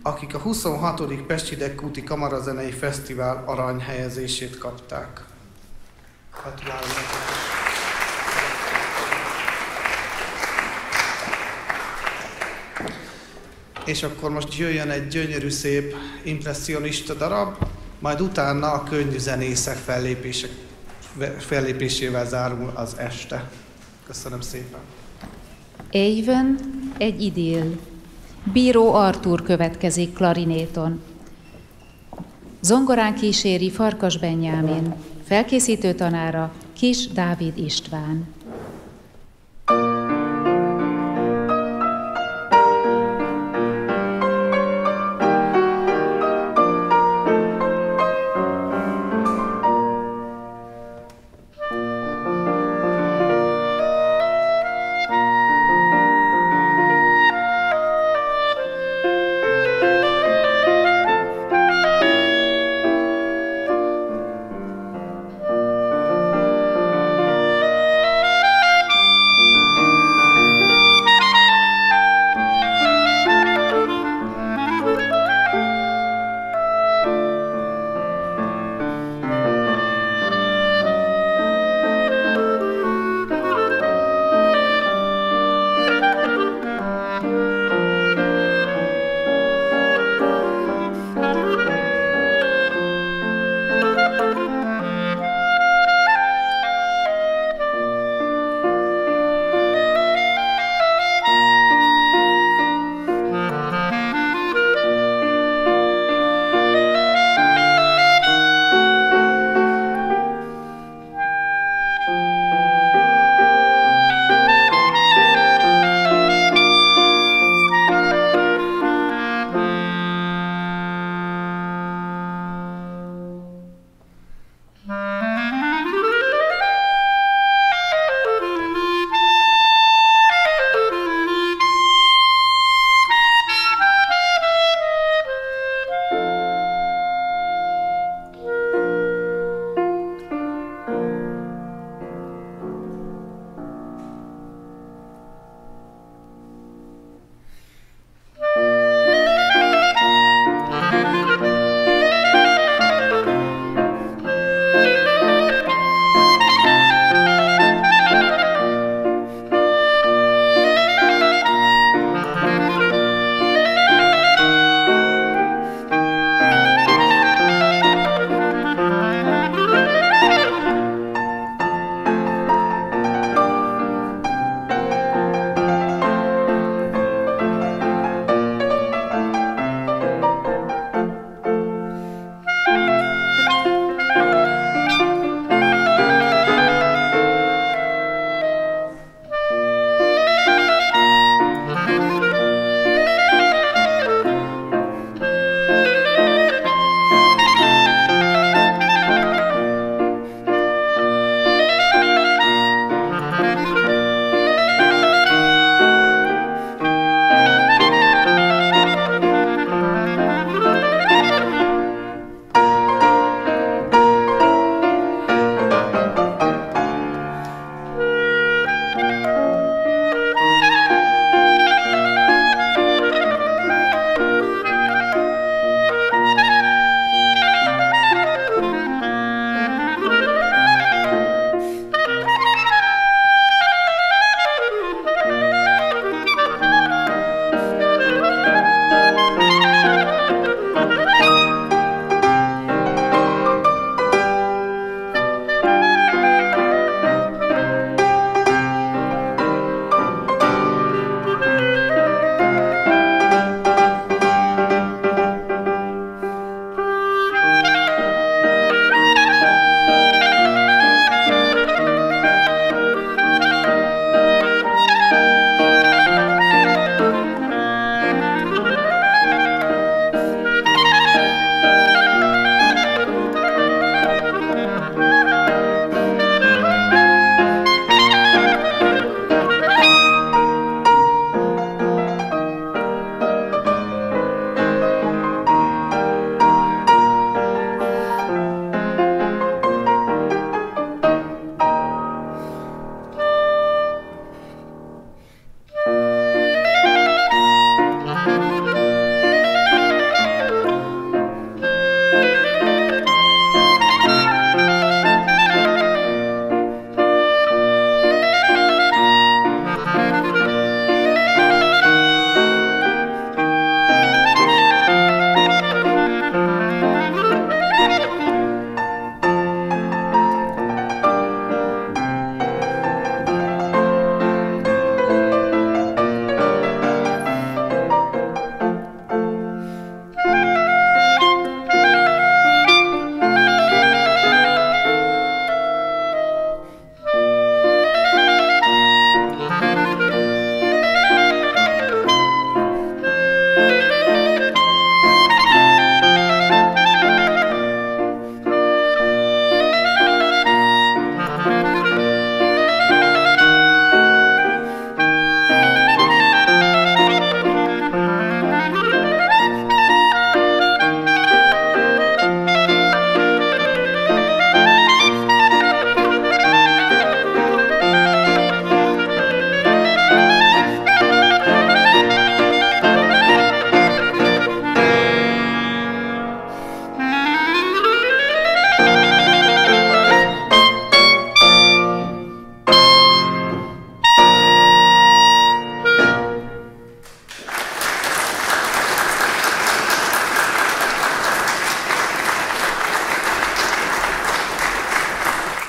akik a 26. Pesti Dekkúti Kamarazenei Fesztivál aranyhelyezését kapták. Gratulálok! És akkor most jöjjön egy gyönyörű szép impresszionista darab, majd utána a könnyű zenészek fellépésével zárul az este. Köszönöm szépen! Éven egy idill. Bíró Artúr következik klarinéton. Zongorán kíséri Farkas Benyámin. Felkészítő tanára Kis Dávid István.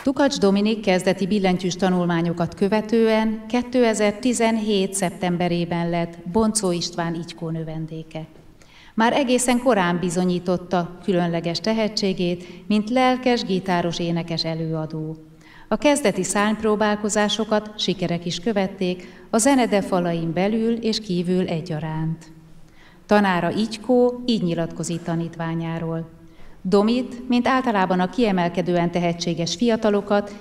Tukacs Dominik kezdeti billentyűs tanulmányokat követően 2017. szeptemberében lett Boncó István Igykó növendéke. Már egészen korán bizonyította különleges tehetségét, mint lelkes, gitáros, énekes előadó. A kezdeti szárnypróbálkozásokat sikerek is követték, a zenede falain belül és kívül egyaránt. Tanára Igykó így nyilatkozik tanítványáról. Domit, mint általában a kiemelkedően tehetséges fiatalokat,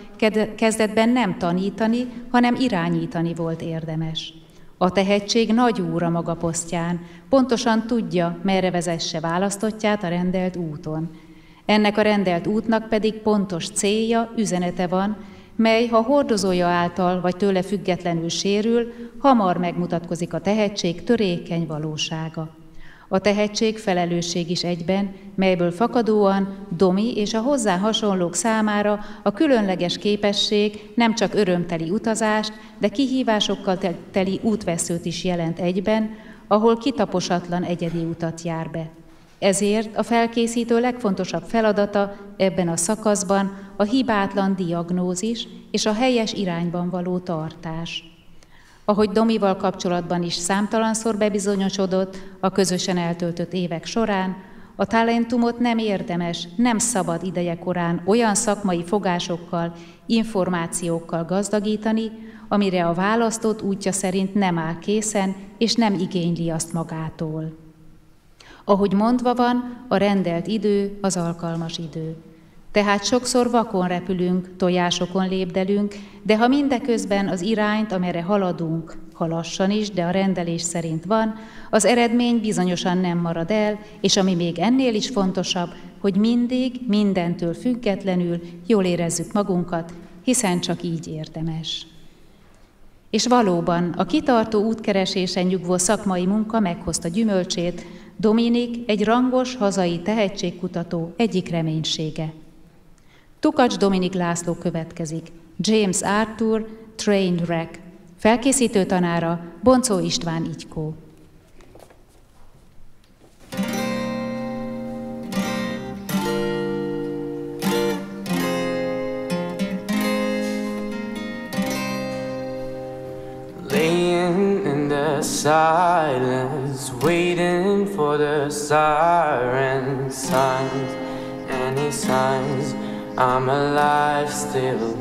kezdetben nem tanítani, hanem irányítani volt érdemes. A tehetség nagy úr a maga posztján, pontosan tudja, merre vezesse választottját a rendelt úton. Ennek a rendelt útnak pedig pontos célja, üzenete van, mely, ha hordozója által vagy tőle függetlenül sérül, hamar megmutatkozik a tehetség törékeny valósága. A tehetség felelősség is egyben, melyből fakadóan Domi és a hozzá hasonlók számára a különleges képesség nem csak örömteli utazást, de kihívásokkal teli útveszőt is jelent egyben, ahol kitaposatlan egyedi utat jár be. Ezért a felkészítő legfontosabb feladata ebben a szakaszban a hibátlan diagnózis és a helyes irányban való tartás. Ahogy Domival kapcsolatban is számtalanszor bebizonyosodott a közösen eltöltött évek során, a talentumot nem érdemes, nem szabad ideje korán olyan szakmai fogásokkal, információkkal gazdagítani, amire a választott útja szerint nem áll készen, és nem igényli azt magától. Ahogy mondva van, a rendelt idő az alkalmas idő. Tehát sokszor vakon repülünk, tojásokon lépdelünk, de ha mindeközben az irányt, amerre haladunk, ha lassan is, de a rendelés szerint van, az eredmény bizonyosan nem marad el, és ami még ennél is fontosabb, hogy mindig, mindentől függetlenül jól érezzük magunkat, hiszen csak így érdemes. És valóban a kitartó útkeresésen nyugvó szakmai munka meghozta gyümölcsét, Dominik egy rangos hazai tehetségkutató egyik reménysége. Tukacs Dominik László következik, James Arthur, Trainwreck, felkészítő tanára Boncó István Igykó. Laying in the silence, waiting for the siren signs, any signs I'm alive still.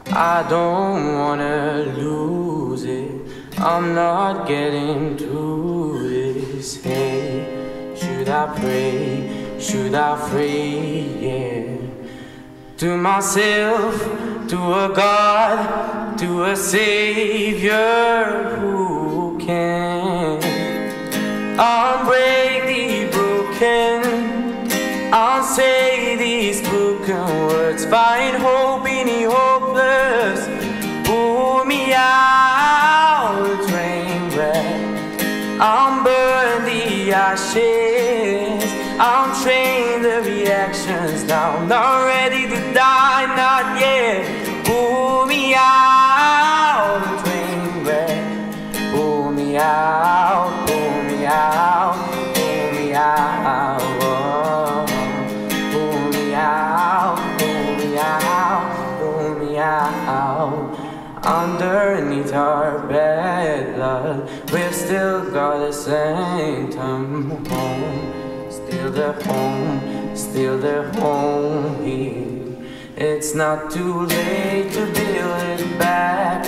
I don't wanna lose it, I'm not getting through this. Hey, should I pray, should I pray, yeah, to myself, to a God, to a Savior who can unbreak the broken, unsay these broken words, find hope in the hopeless, pull me out of the train wreck, unburn the ashes, untrain the reactions now, not ready to die, not yet, pull me out of the train wreck, pull me out, pull me out, pull me out, oh. Pull me out, pull me out, pull me out. Underneath our bed, love, we've still got a sanctum home. Still the home, still the home here. It's not too late to build it back,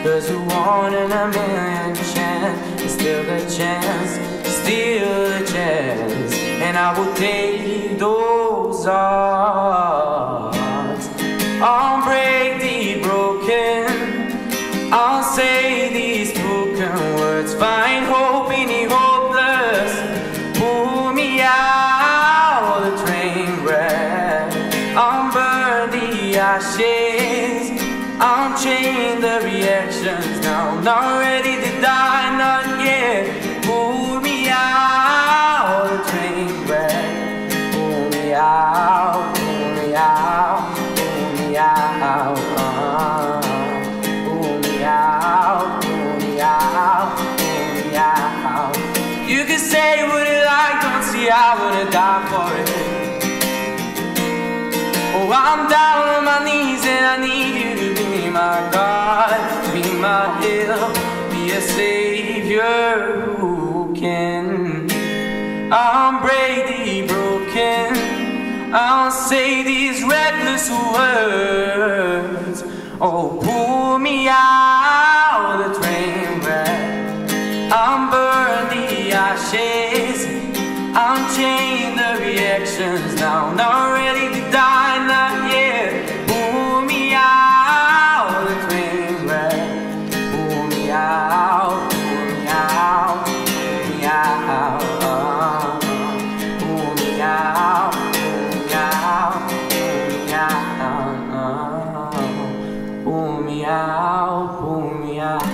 'cause we won in a million chance. Still the chance, still the chance, and I will take those odds. I'll break the broken, I'll say these broken words, find hope in the hopeless, pull me out of the train wreck, unburn the ashes, unchain the reactions now, not ready to die, not yet, pull me out of the train wreck, pull me out, pull me out, pull me out, pull me out, pull me out, pull me out. You can say what you like, don't see I wanna die for it. Oh, Oh, I'm down on my knees and I need you to be my God, be my help, be a savior who can unbreak the broken. I'll say these reckless words. Oh, pull me out the train wreck. I'm burn the ashes. I'm chain the reactions now. Not ready to die, not yet. Pull me out the train wreck. Pull me out, pull me out, pull me out. Pull me out, pull me out, pull me out, pull me out.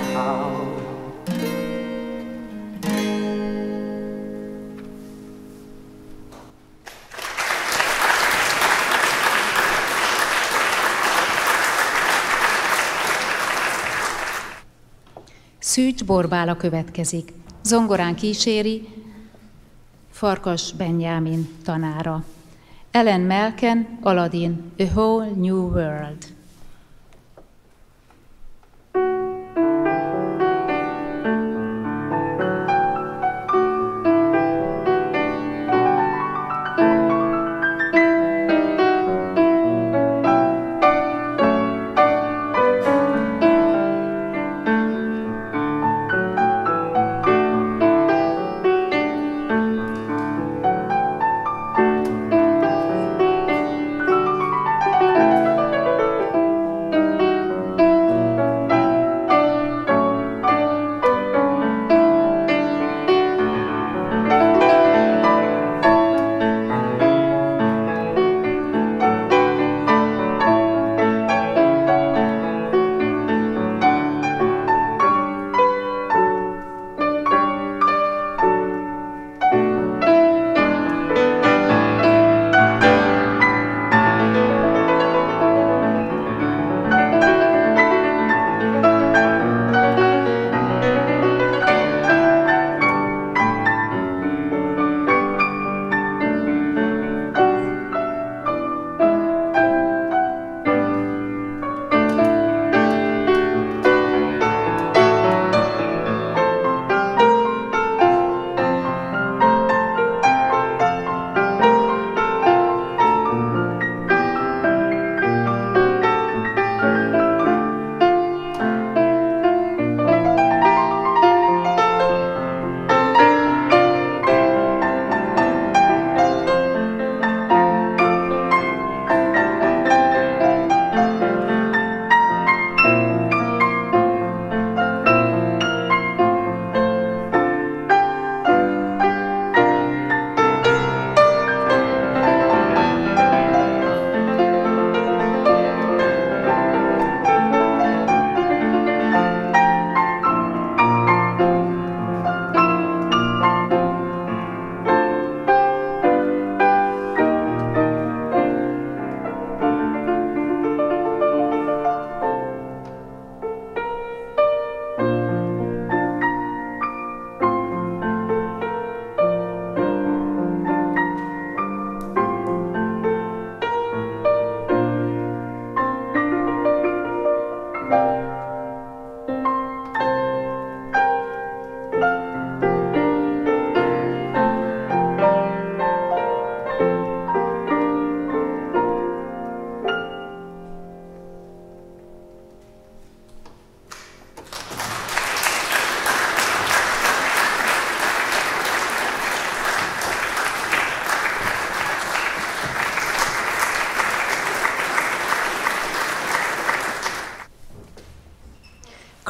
Szűcs Borbála következik. Zongorán kíséri Farkas Benjámin tanára. Ellen Melken, Aladdin, A Whole New World.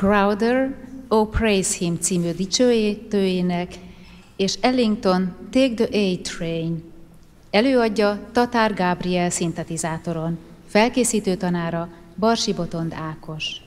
Crowder, Oh Praise Him című dicsőítőjének, és Ellington, Take the A Train. Előadja Tatár Gábriel szintetizátoron. Felkészítő tanára Barsi Botond Ákos.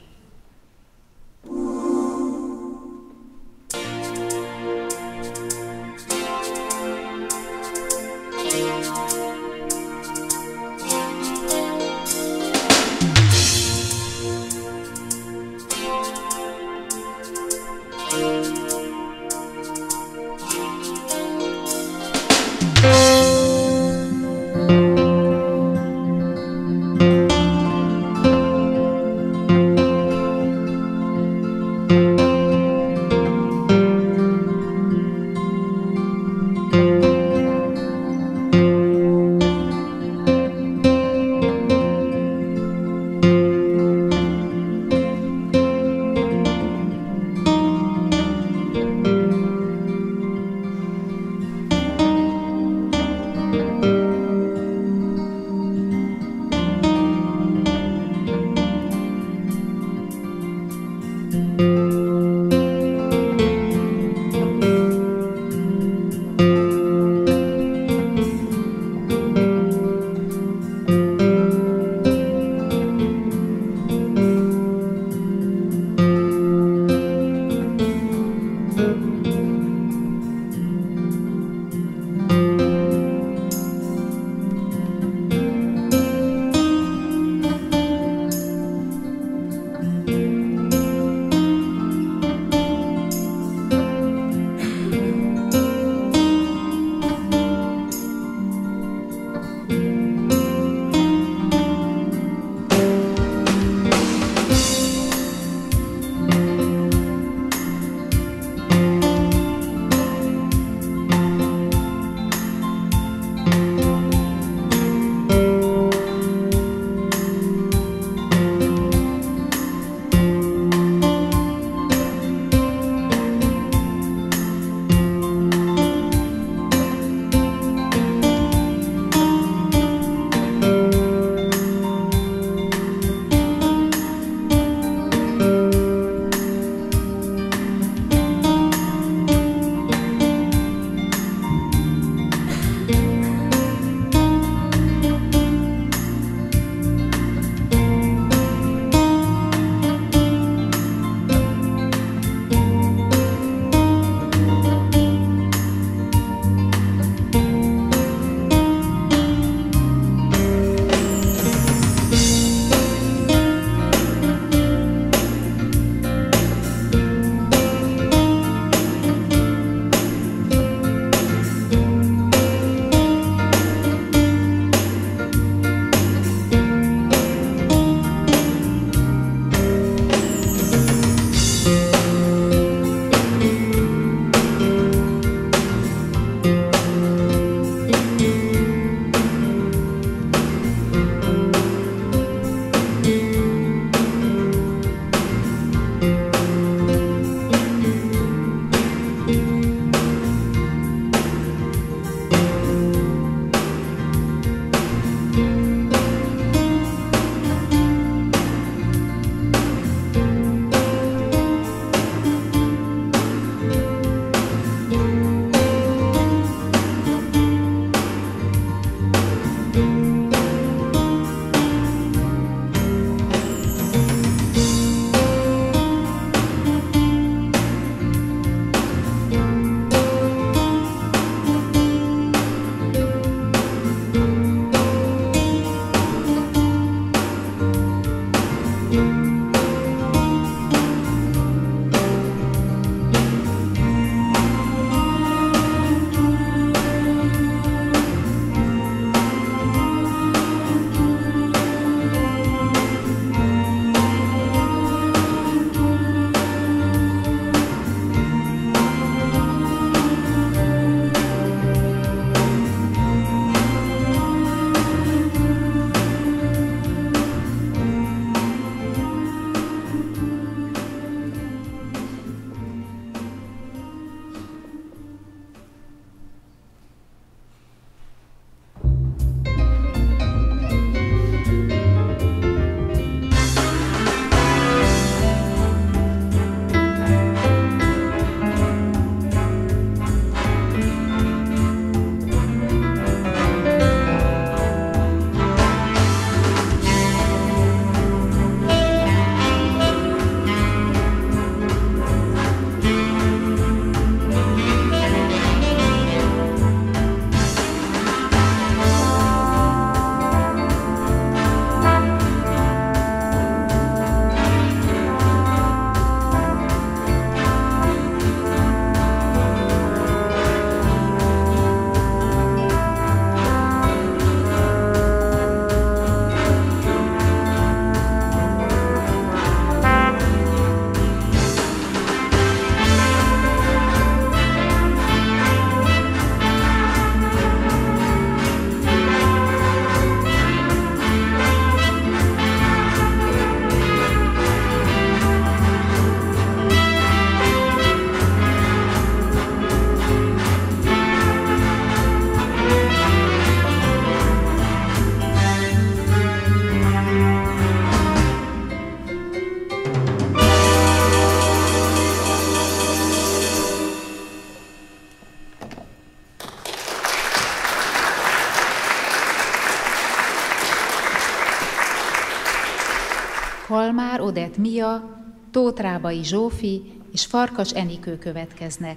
Kalmár Odett Mia, Tóth Rábai Zsófi és Farkas Enikő következnek.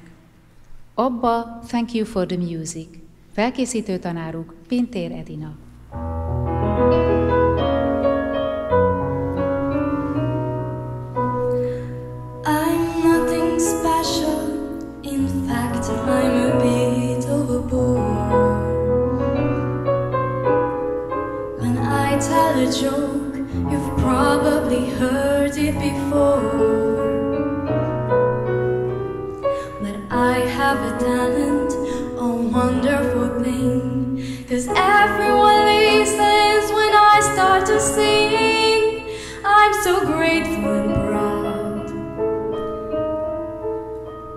Abba Thank You for the Music. Felkészítő tanáruk Pintér Edina. I'm nothing special, in fact I'm a bit of a bore. When I tell a joke, you've probably heard it before. But I have a talent, a wonderful thing, 'cause everyone listens when I start to sing. I'm so grateful and proud.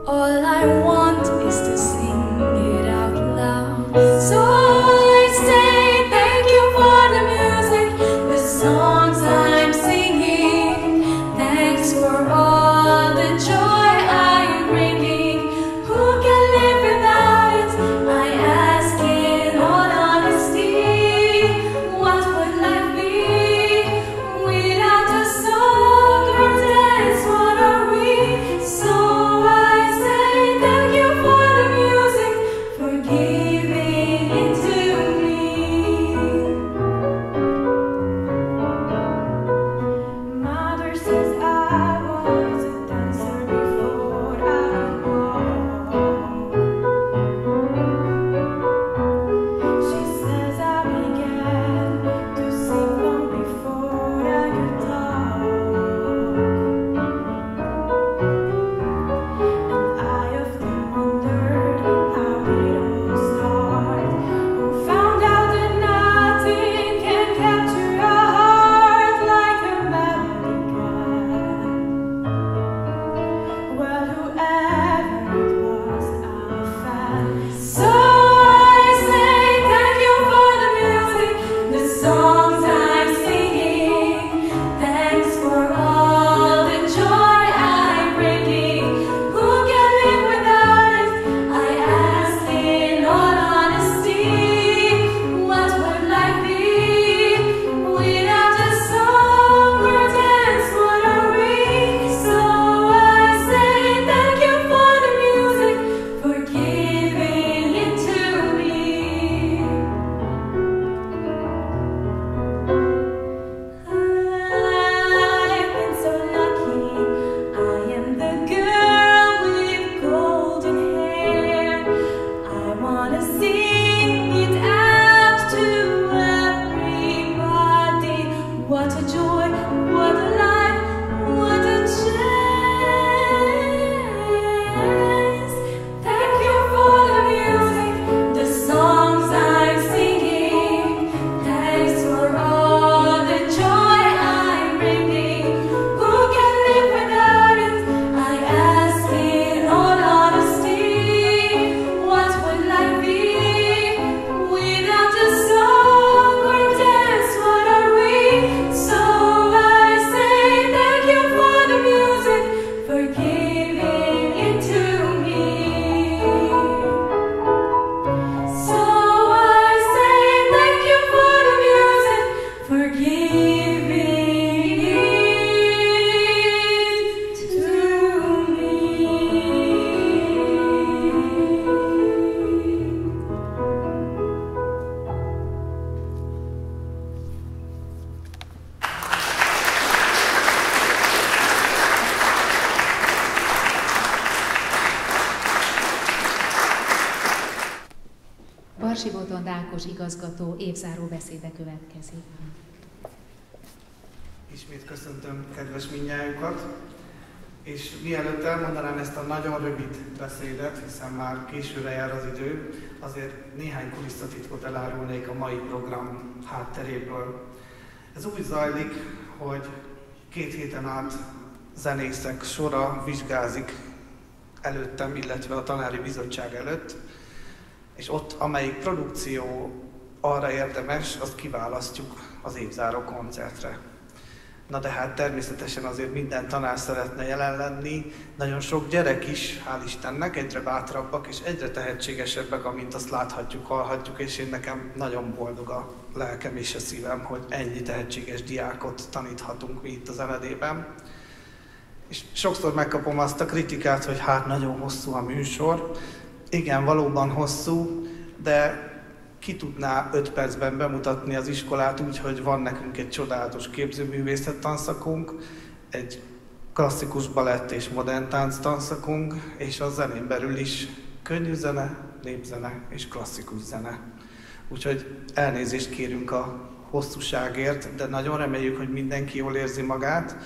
All I want is to sing it out loud. So I say thank you for the music, the songs I'm singing. Thanks for all the joy I'm bringing. Who can live without it? I ask in all honesty. What would life be without a song or dance? What are we? So I say thank you for the music, for giving it to me. Mother says I was a dancer before I could walk. She says I began to sing long before I could talk. And I often wondered how it all started. Who found out that nothing can capture a heart like a melody can? Well, whoever it was, I'm a fan. So I say thank you for the music, the songs I'm singing. Thanks for all the joy I'm bringing. Who can live without it? I ask in all honesty. What would life be without a song or dance? What are we? So I say thank you for the music, for giving it to me. I've been so lucky. I am the girl with golden hair. I wanna sing it out to everybody. What a joy, what a life, what a chance. Thank you for the music, the songs I'm singing. Thanks for all the joy I'm bringing. Who can live without it? I ask in all honesty. What would life be without a song or dance? What are we? So I say thank you for the music, for giving it to me. So I say thank you for the music, for giving it to me. Barsi Botond Ákos igazgató évzáró beszéde következik. Ismét köszöntöm kedves mindnyájukat, és mielőtt elmondanám ezt a nagyon rövid beszédet, hiszen már későre jár az idő, azért néhány kulisszatitkot elárulnék a mai program hátteréből. Ez úgy zajlik, hogy 2 héten át zenészek sora vizsgázik előttem, illetve a tanári bizottság előtt, és ott, amelyik produkció arra érdemes, azt kiválasztjuk az évzáró koncertre. Na de hát természetesen azért minden tanár szeretne jelen lenni, nagyon sok gyerek is, hál' Istennek, egyre bátrabbak és egyre tehetségesebbek, amint azt láthatjuk, hallhatjuk, és én nekem nagyon boldog a lelkem és a szívem, hogy ennyi tehetséges diákot taníthatunk mi itt a zenedében. És sokszor megkapom azt a kritikát, hogy hát nagyon hosszú a műsor. Igen, valóban hosszú, de ki tudná 5 percben bemutatni az iskolát úgy, hogy van nekünk egy csodálatos képzőművészet tanszakunk, egy klasszikus balett és modern tánc tanszakunk, és a zenén belül is könnyű zene, népzene és klasszikus zene. Úgyhogy elnézést kérünk a hosszúságért, de nagyon reméljük, hogy mindenki jól érzi magát,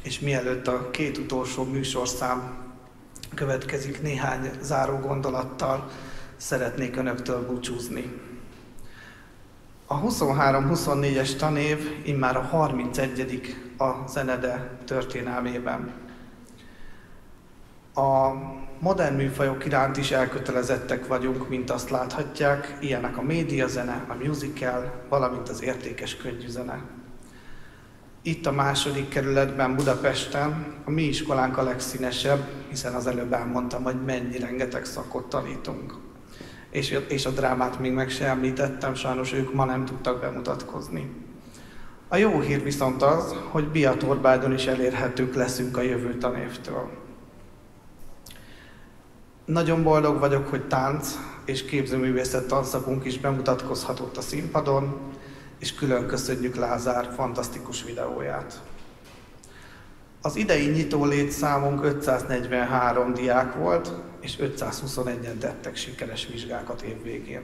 és mielőtt a 2 utolsó műsorszám következik, néhány záró gondolattal szeretnék önöktől búcsúzni. A 23-24-es tanév immár a 31. a zenede történelmében. A modern műfajok iránt is elkötelezettek vagyunk, mint azt láthatják, ilyenek a médiazene, a musical, valamint az értékes könnyű zene. Itt a 2. kerületben, Budapesten a mi iskolánk a legszínesebb, hiszen az előbb elmondtam, hogy mennyi rengeteg szakot tanítunk. És a drámát még meg sem említettem, sajnos ők ma nem tudtak bemutatkozni. A jó hír viszont az, hogy Biatorbágyon is elérhetők leszünk a jövő tanévtől. Nagyon boldog vagyok, hogy tánc és képzőművészet tanszakunk is bemutatkozhatott a színpadon, és külön köszönjük Lázár fantasztikus videóját. Az idei nyitó létszámunk 543 diák volt, és 521-en tettek sikeres vizsgákat évvégén.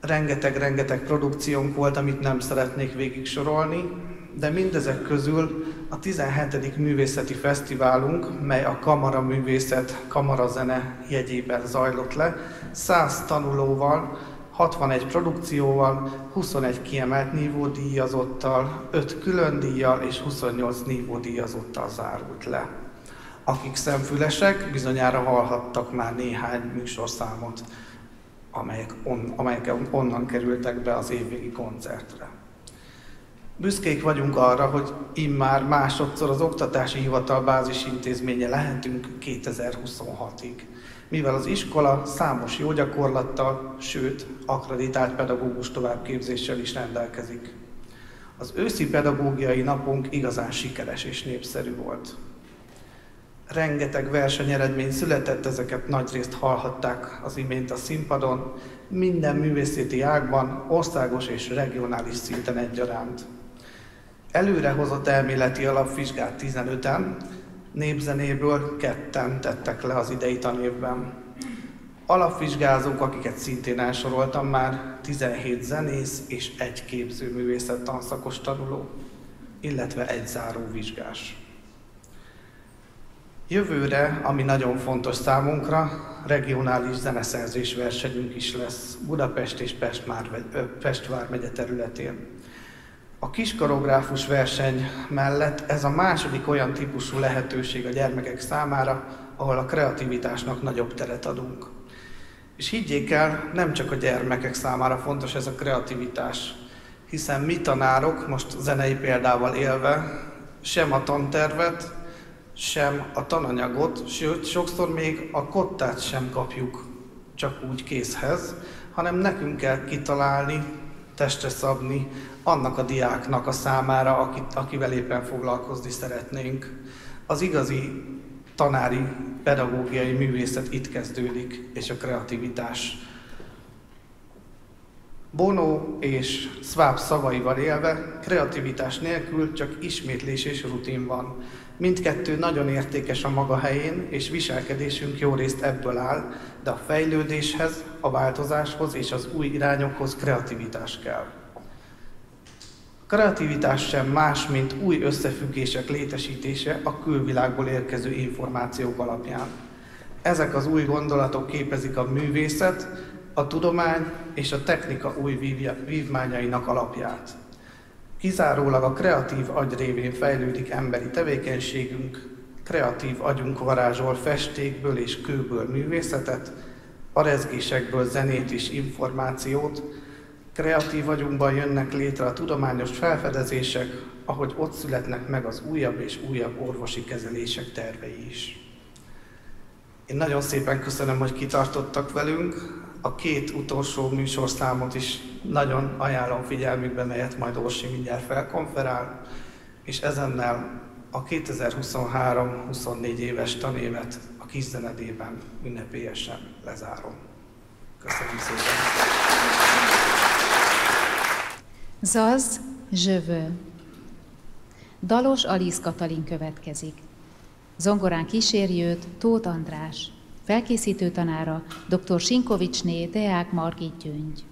Rengeteg produkciónk volt, amit nem szeretnék végig sorolni, de mindezek közül a 17. művészeti fesztiválunk, mely a kamaraművészet, kamarazene jegyében zajlott le, 100 tanulóval, 61 produkcióval, 21 kiemelt nívódíjazottal, 5 külön díjjal és 28 nívódíjazottal zárult le. Akik szemfülesek, bizonyára hallhattak már néhány műsorszámot, amelyek onnan kerültek be az évvégi koncertre. Büszkék vagyunk arra, hogy immár másodszor az Oktatási Hivatal bázisintézménye lehetünk 2026-ig, mivel az iskola számos jó gyakorlattal, sőt, akkreditált pedagógus továbbképzéssel is rendelkezik. Az őszi pedagógiai napunk igazán sikeres és népszerű volt. Rengeteg versenyeredmény született, ezeket nagyrészt hallhatták az imént a színpadon, minden művészeti ágban, országos és regionális szinten egyaránt. Előrehozott elméleti alapvizsgát 15-en, népzenéből 2-en tettek le az idei tanévben. Alapvizsgázók, akiket szintén elsoroltam már, 17 zenész és 1 képzőművészet tanszakos tanuló, illetve 1 záróvizsgás. Jövőre, ami nagyon fontos számunkra, regionális zeneszerzés versenyünk is lesz Budapest és Pest vármegye területén. A kiskorográfus verseny mellett ez a második olyan típusú lehetőség a gyermekek számára, ahol a kreativitásnak nagyobb teret adunk. És higgyék el, nem csak a gyermekek számára fontos ez a kreativitás, hiszen mi tanárok, most zenei példával élve, sem a tantervet, sem a tananyagot, sőt, sokszor még a kottát sem kapjuk csak úgy készhez, hanem nekünk kell kitalálni, testre szabni annak a diáknak a számára, akivel éppen foglalkozni szeretnénk. Az igazi tanári, pedagógiai művészet itt kezdődik, és a kreativitás. Bono és Schwab szavaival élve, kreativitás nélkül csak ismétlés és rutin van. Mindkettő nagyon értékes a maga helyén, és viselkedésünk jó részt ebből áll, de a fejlődéshez, a változáshoz és az új irányokhoz kreativitás kell. A kreativitás sem más, mint új összefüggések létesítése a külvilágból érkező információk alapján. Ezek az új gondolatok képezik a művészet, a tudomány és a technika új vívmányainak alapját. Kizárólag a kreatív agy révén fejlődik emberi tevékenységünk, kreatív agyunk varázsol festékből és kőből művészetet, a rezgésekből zenét és információt, Kreatív agyunkban jönnek létre a tudományos felfedezések, ahogy ott születnek meg az újabb és újabb orvosi kezelések tervei is. Én nagyon szépen köszönöm, hogy kitartottak velünk. A 2 utolsó műsorszámot is nagyon ajánlom figyelmükbe, melyet majd Orsi mindjárt felkonferál, és ezennel a 2023-24 éves tanévet a Kiszenedében ünnepélyesen lezárom. Köszönöm szépen! Zaz, je veux. Dalos Alisz Katalin következik. Zongorán kíséri őt Tóth András. Felkészítő tanára dr. Sinkovicsné Deák Margit Gyöngy.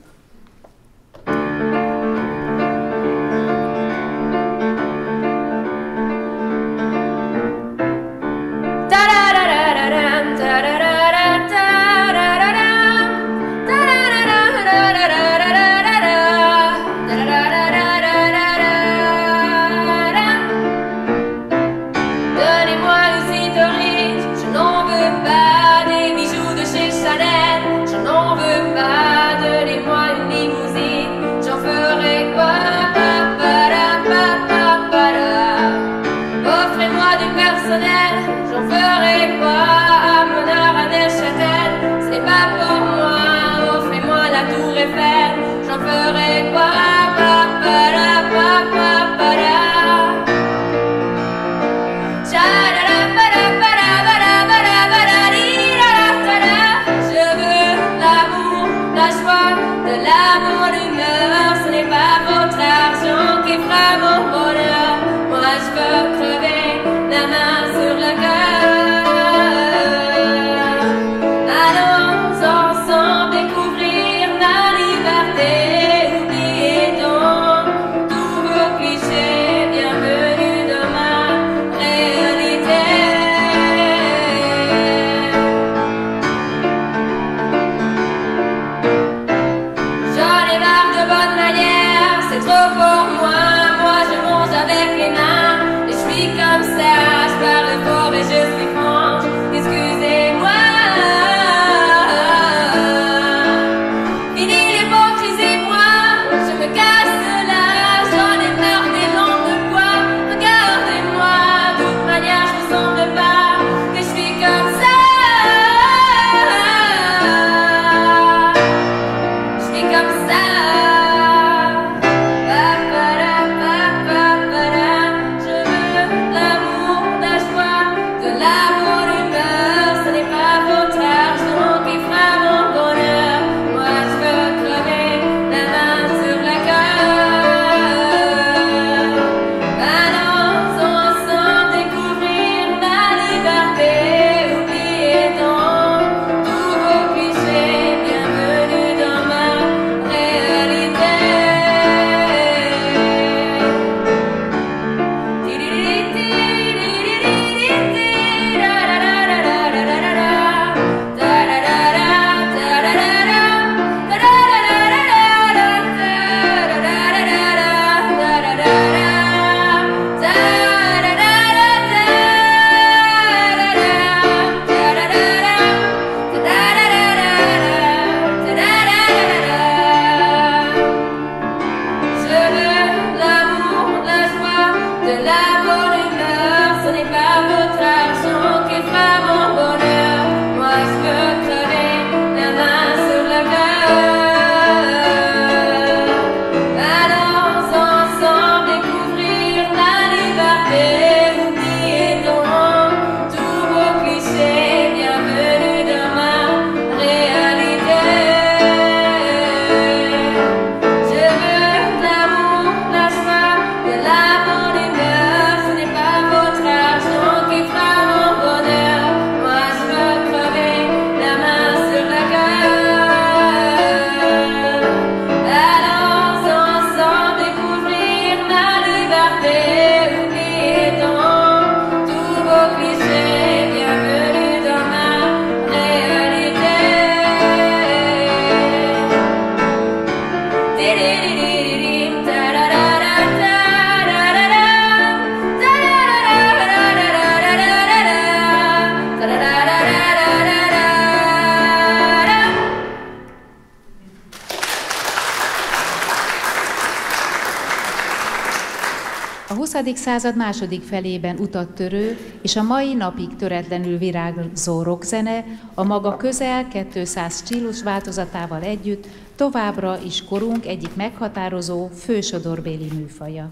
A 20. század második felében utat törő és a mai napig töretlenül virágzó rockzene a maga közel 200 stílus változatával együtt továbbra is korunk egyik meghatározó fősodorbéli műfaja.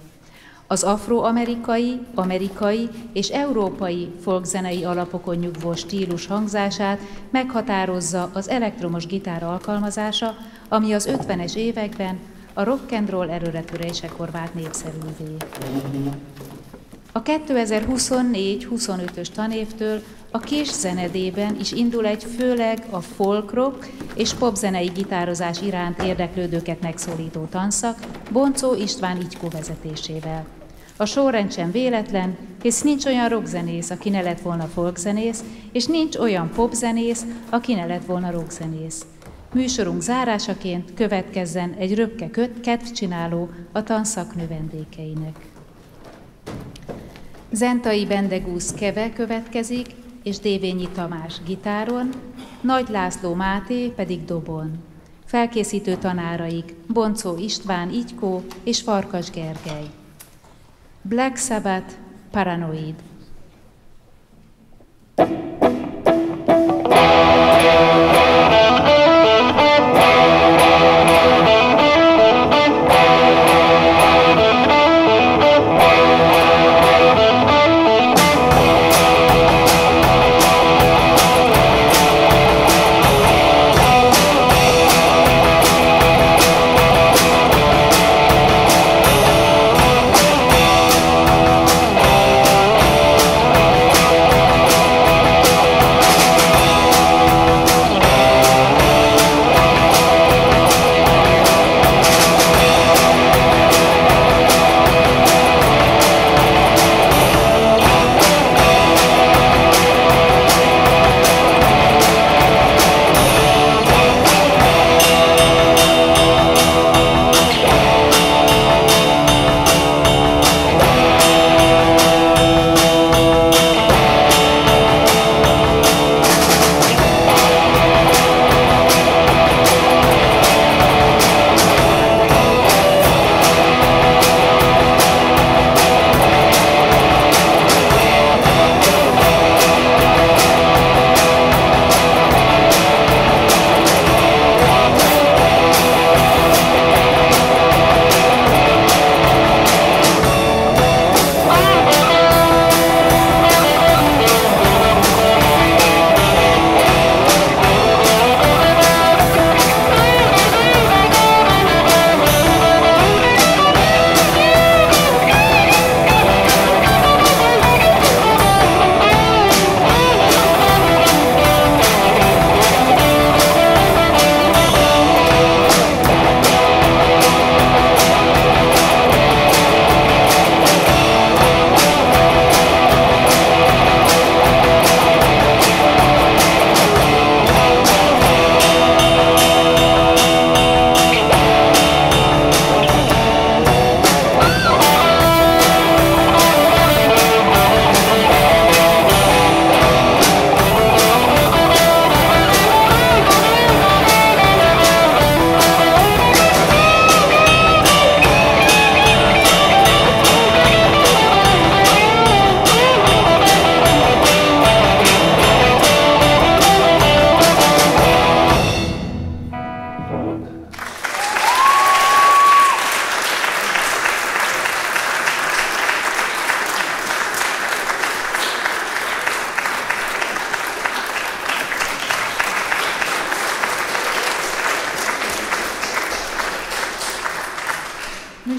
Az afroamerikai, amerikai és európai folkzenei alapokon nyugvó stílus hangzását meghatározza az elektromos gitár alkalmazása, ami az 50-es években a rock'n'roll erőretörésekor vált népszerűvé. A 2024-25-ös tanévtől a kis zenedében is indul egy főleg a folk rock és popzenei gitározás iránt érdeklődőket megszólító tanszak Boncó István Igykó vezetésével. A sorrend sem véletlen, hisz nincs olyan rockzenész, aki ne lett volna folkzenész, és nincs olyan popzenész, aki ne lett volna rockzenész. Műsorunk zárásaként következzen egy röpke kedvcsináló a tanszaknő vendégeinek. Zentai Bendegúz keve következik, és Dévényi Tamás gitáron, Nagy László Máté pedig dobon. Felkészítő tanáraik Boncó István Igykó és Farkas Gergely. Black Sabbath, Paranoid.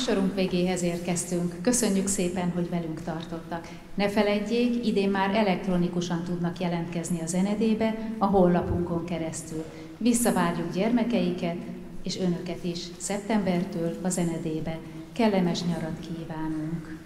Műsorunk végéhez érkeztünk. Köszönjük szépen, hogy velünk tartottak. Ne feledjék, idén már elektronikusan tudnak jelentkezni a zenedébe a honlapunkon keresztül. Visszavárjuk gyermekeiket és önöket is szeptembertől a zenedébe. Kellemes nyarat kívánunk!